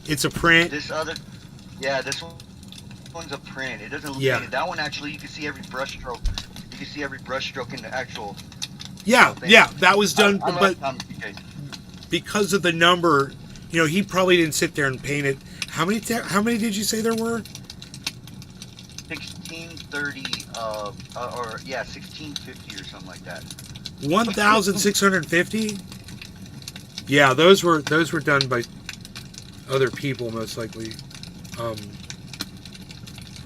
Speaker 1: It's a print.
Speaker 11: This one's a print. It doesn't look painted. That one actually, you can see every brush stroke. You can see every brush stroke in the actual.
Speaker 1: Yeah, that was done, but because of the number, you know, he probably didn't sit there and paint it. How many did you say there were?
Speaker 11: 1630, 1650 or something like that.
Speaker 1: 1,650. Yeah, those were done by other people, most likely.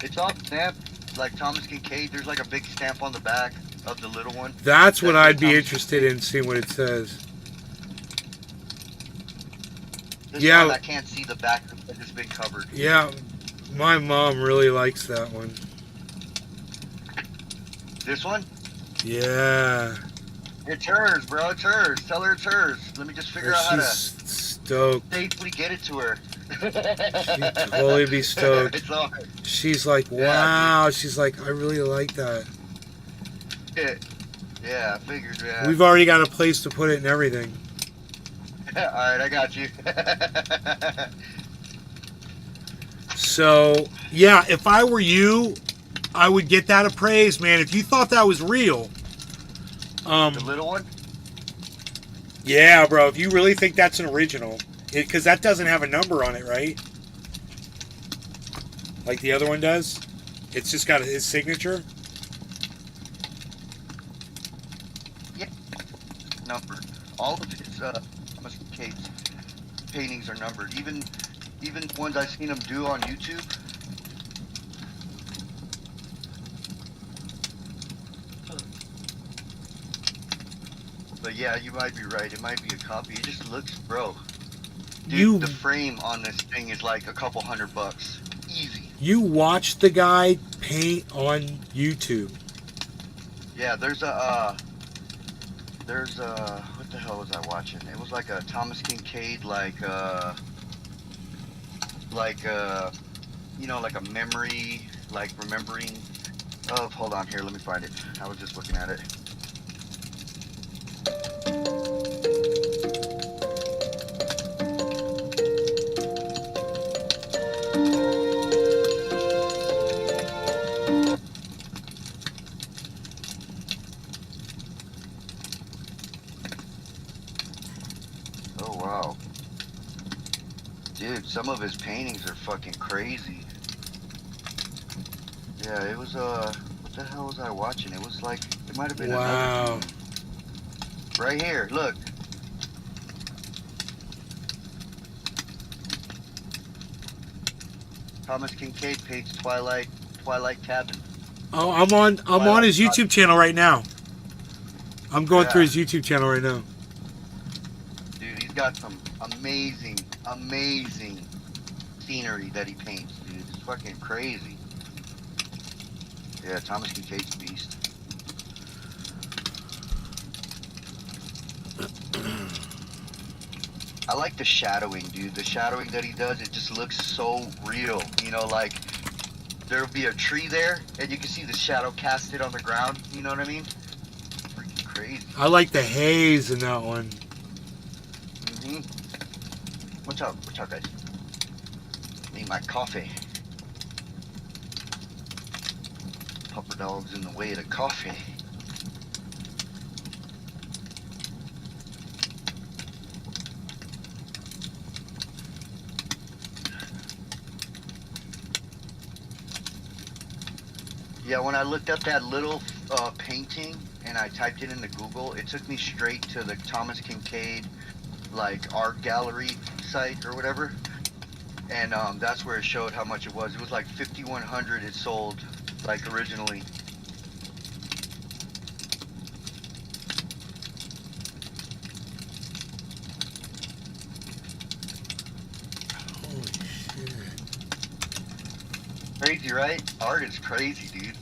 Speaker 11: It's all stamped like Thomas Kincaid. There's like a big stamp on the back of the little one.
Speaker 1: That's what I'd be interested in, seeing what it says.
Speaker 11: This one, I can't see the back. It's just been covered.
Speaker 1: Yeah, my mom really likes that one.
Speaker 11: This one?
Speaker 1: Yeah.
Speaker 11: It's hers, bro. It's hers. Tell her it's hers. Let me just figure out how to
Speaker 1: stoked.
Speaker 11: safely get it to her.
Speaker 1: She'd totally be stoked.
Speaker 11: It's all her.
Speaker 1: She's like, wow. She's like, I really like that.
Speaker 11: Yeah. Yeah, I figured. Yeah.
Speaker 1: We've already got a place to put it and everything.
Speaker 11: All right, I got you.
Speaker 1: So, yeah, if I were you, I would get that appraised, man. If you thought that was real.
Speaker 11: The little one?
Speaker 1: Yeah, bro. If you really think that's an original. Because that doesn't have a number on it, right? Like the other one does? It's just got his signature?
Speaker 11: Yeah. Numbered. All of his Thomas Kincaid's paintings are numbered. Even ones I've seen him do on YouTube. But yeah, you might be right. It might be a copy. It just looks, bro. Dude, the frame on this thing is like a couple $100. Easy.
Speaker 1: You watched the guy paint on YouTube.
Speaker 11: Yeah, there's what the hell was I watching? It was like a Thomas Kincaid, like you know, like a memory, like remembering of, hold on here, let me find it. I was just looking at it. Oh, wow. Dude, some of his paintings are fucking crazy. Yeah, it was, what the hell was I watching? It was like, it might have been
Speaker 1: Wow.
Speaker 11: another. Right here, look. Thomas Kincaid paints Twilight Cabin.
Speaker 1: Oh, I'm on his YouTube channel right now. I'm going through his YouTube channel right now.
Speaker 11: Dude, he's got some amazing scenery that he paints, dude. It's fucking crazy. Yeah, Thomas Kincaid's a beast. I like the shadowing, dude. The shadowing that he does, it just looks so real. You know, like there'll be a tree there, and you can see the shadow casted on the ground. You know what I mean? Freaking crazy.
Speaker 1: I like the haze in that one.
Speaker 11: Watch out, guys. Need my coffee. Pupper dog's in the way of the coffee. Yeah, when I looked up that little painting and I typed it into Google, it took me straight to the Thomas Kincaid like art gallery site or whatever, and that's where it showed how much it was. It was like $5,100 it sold, like originally.
Speaker 1: Holy shit.
Speaker 11: Crazy, right? Art is crazy, dude.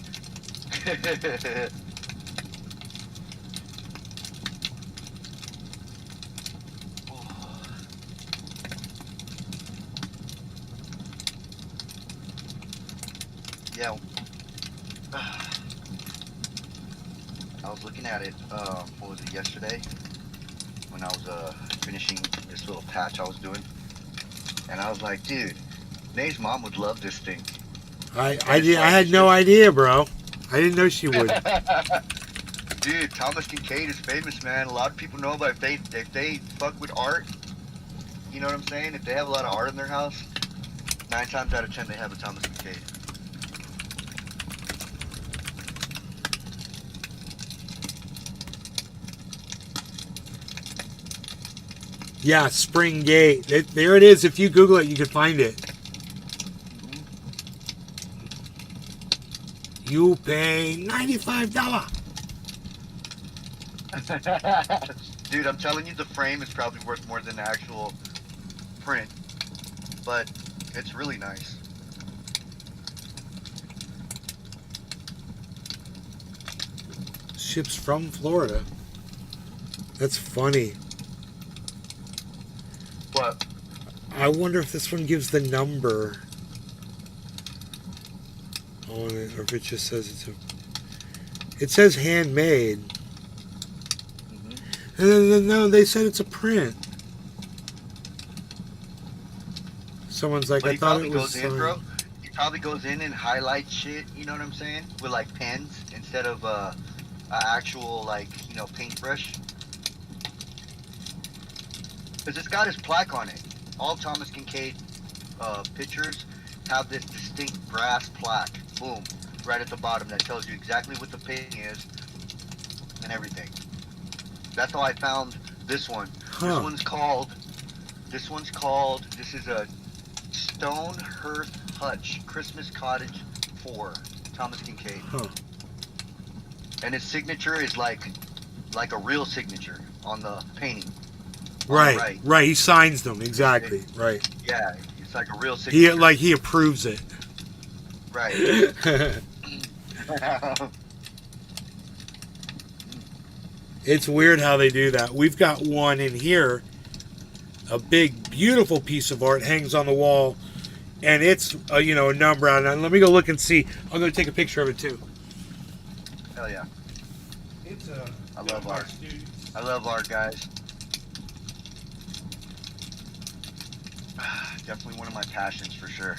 Speaker 11: Yeah. I was looking at it, what was it, yesterday? When I was finishing this little patch I was doing. And I was like, dude, Nay's mom would love this thing.
Speaker 1: I had no idea, bro. I didn't know she would.
Speaker 11: Dude, Thomas Kincaid is famous, man. A lot of people know about if they fuck with art, you know what I'm saying? If they have a lot of art in their house, 9 times out of 10 they have a Thomas Kincaid.
Speaker 1: Yeah, Spring Gate. There it is. If you Google it, you can find it. You pay $95.
Speaker 11: Dude, I'm telling you, the frame is probably worth more than the actual print, but it's really nice.
Speaker 1: Ships from Florida. That's funny.
Speaker 11: What?
Speaker 1: I wonder if this one gives the number on it, or if it just says it says handmade. No, they said it's a print. Someone's like,
Speaker 11: But
Speaker 1: I
Speaker 11: he
Speaker 1: thought
Speaker 11: probably
Speaker 1: it was
Speaker 11: goes in, bro. He probably goes in and highlights shit. You know what I'm saying? With like pens instead of a actual like paintbrush. Because it's got his plaque on it. All Thomas Kincaid pictures have this distinct brass plaque. Boom, right at the bottom that tells you exactly what the painting is and everything. That's how I found this one. This one's called. This is a Stone Hearth Hutch Christmas Cottage 4, Thomas Kincaid. And his signature is like a real signature on the painting.
Speaker 1: Right. He signs them exactly. Right.
Speaker 11: Yeah, it's like a real signature.
Speaker 1: He approves it.
Speaker 11: Right.
Speaker 1: It's weird how they do that. We've got one in here, a big, beautiful piece of art hangs on the wall, and it's a number on it. Let me go look and see. I'm going to take a picture of it too.
Speaker 11: Hell yeah.
Speaker 1: It's
Speaker 11: I love art. I love art, guys. Definitely one of my passions for sure.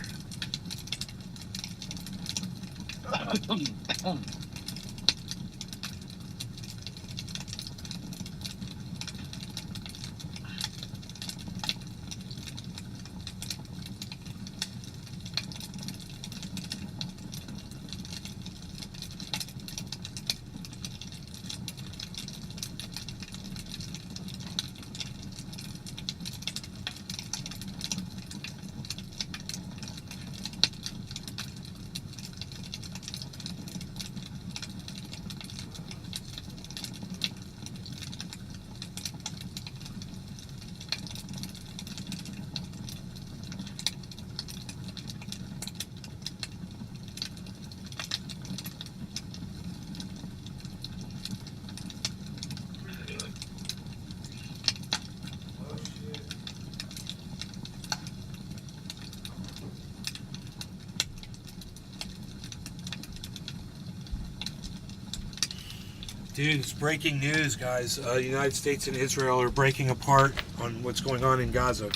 Speaker 1: Dude, it's breaking news, guys. The United States and Israel are breaking apart on what's going on in Gaza.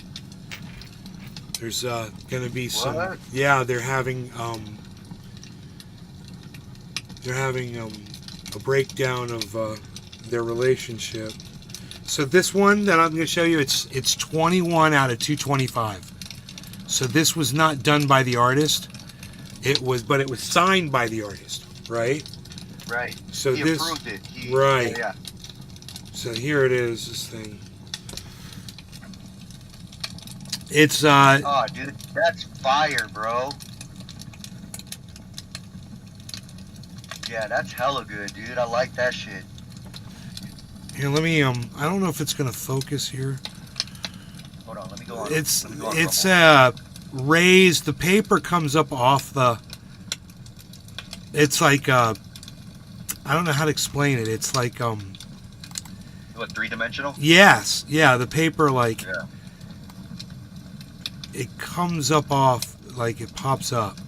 Speaker 1: There's going to be some.
Speaker 11: What?
Speaker 1: Yeah, they're having a breakdown of their relationship. So this one that I'm going to show you, it's 21 out of 225. So this was not done by the artist. But it was signed by the artist, right?
Speaker 11: Right.
Speaker 1: So
Speaker 11: he
Speaker 1: this
Speaker 11: approved it.
Speaker 1: right.
Speaker 11: Yeah.
Speaker 1: So here it is. This thing. It's
Speaker 11: Oh, dude, that's fire, bro. Yeah, that's hella good, dude. I like that shit.
Speaker 1: Here, let me I don't know if it's gonna focus here.
Speaker 11: Hold on, let me go on.
Speaker 1: It's raised. The paper comes up off the. It's like I don't know how to explain it. It's like
Speaker 11: What, 3-dimensional?
Speaker 1: Yes, yeah. The paper
Speaker 11: Yeah.
Speaker 1: it comes up off, like it pops up.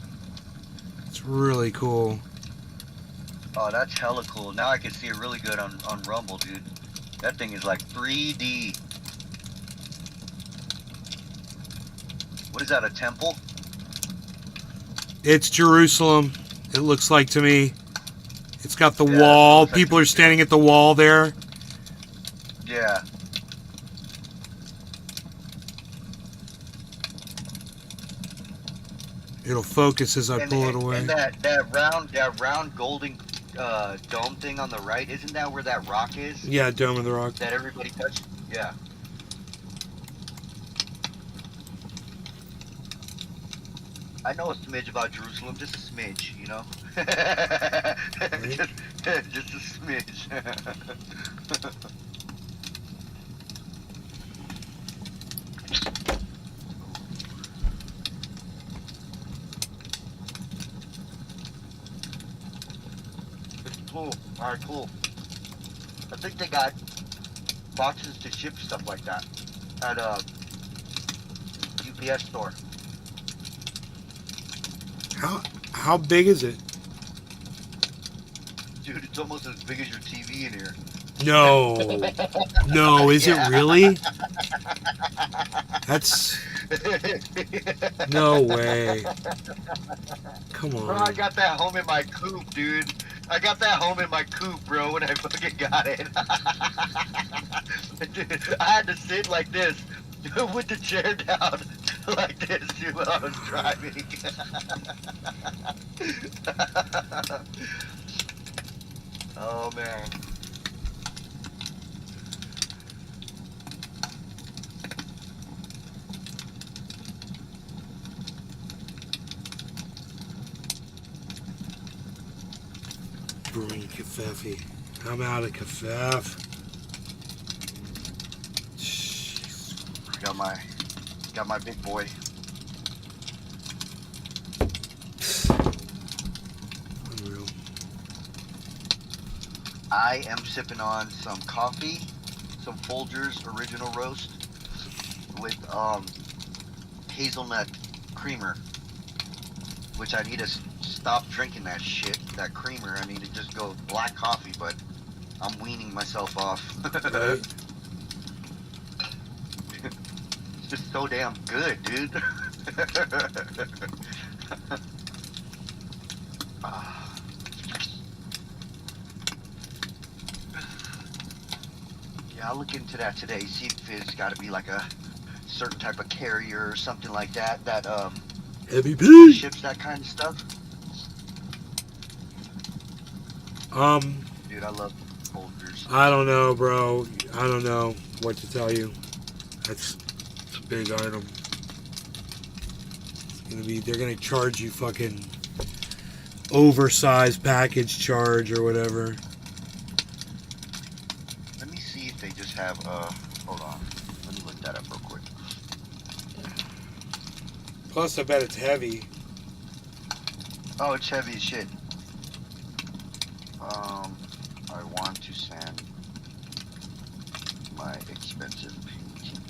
Speaker 1: It's really cool.
Speaker 11: Oh, that's hella cool. Now I can see it really good on Rumble, dude. That thing is like 3D. What is that, a temple?
Speaker 1: It's Jerusalem. It looks like to me. It's got the wall. People are standing at the wall there.
Speaker 11: Yeah.
Speaker 1: It'll focus as I pull it away.
Speaker 11: And that round golden dome thing on the right, isn't that where that rock is?
Speaker 1: Yeah, Dome of the Rock.
Speaker 11: That everybody touched? Yeah. I know a smidge about Jerusalem, just a smidge, you know? just a smidge. It's cool. Alright, cool. I think they got boxes to ship stuff like that at a UPS store.
Speaker 1: How big is it?
Speaker 11: Dude, it's almost as big as your TV in here.
Speaker 1: No. No, is it really? That's... No way. Come
Speaker 11: Bro,
Speaker 1: on.
Speaker 11: I got that home in my coop, dude. I got that home in my coop, bro, when I fucking got it. Dude, I had to sit like this with the chair down like this, dude, while I was driving. Oh, man.
Speaker 1: Brewing Cafefe. I'm out of Cafef.
Speaker 11: Got my big boy.
Speaker 1: Unreal.
Speaker 11: I am sipping on some coffee, some Folgers original roast with hazelnut creamer, which I need to stop drinking that shit, that creamer. I need to just go black coffee, but I'm weaning myself off.
Speaker 1: Right.
Speaker 11: It's just so damn good, dude. Yeah, I'll look into that today. See if it's got to be like a certain type of carrier or something like that. That
Speaker 1: MVP
Speaker 11: ships that kind of stuff. Dude, I love Folgers.
Speaker 1: I don't know, bro. I don't know what to tell you. That's a big item. It's gonna be, they're gonna charge you fucking oversized package charge or whatever.
Speaker 11: Let me see if they just have, hold on. Let me look that up real quick.
Speaker 1: Plus, I bet it's heavy.
Speaker 11: Oh, it's heavy as shit. I want to send my expensive painting.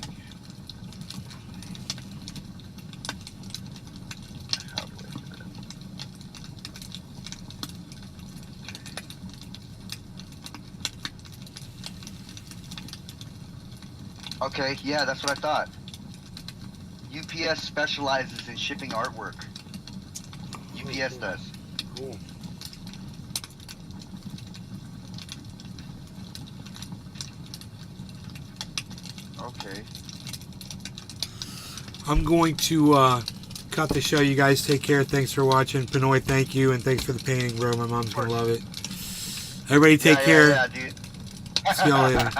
Speaker 11: How do I do that? Okay, yeah, that's what I thought. UPS specializes in shipping artwork. UPS does.
Speaker 1: Cool.
Speaker 11: Okay.
Speaker 1: I'm going to cut the show. You guys take care. Thanks for watching. Pinoy, thank you. And thanks for the painting, bro. My mom's going to love it. Everybody take care.
Speaker 11: Yeah, dude.
Speaker 1: See y'all later.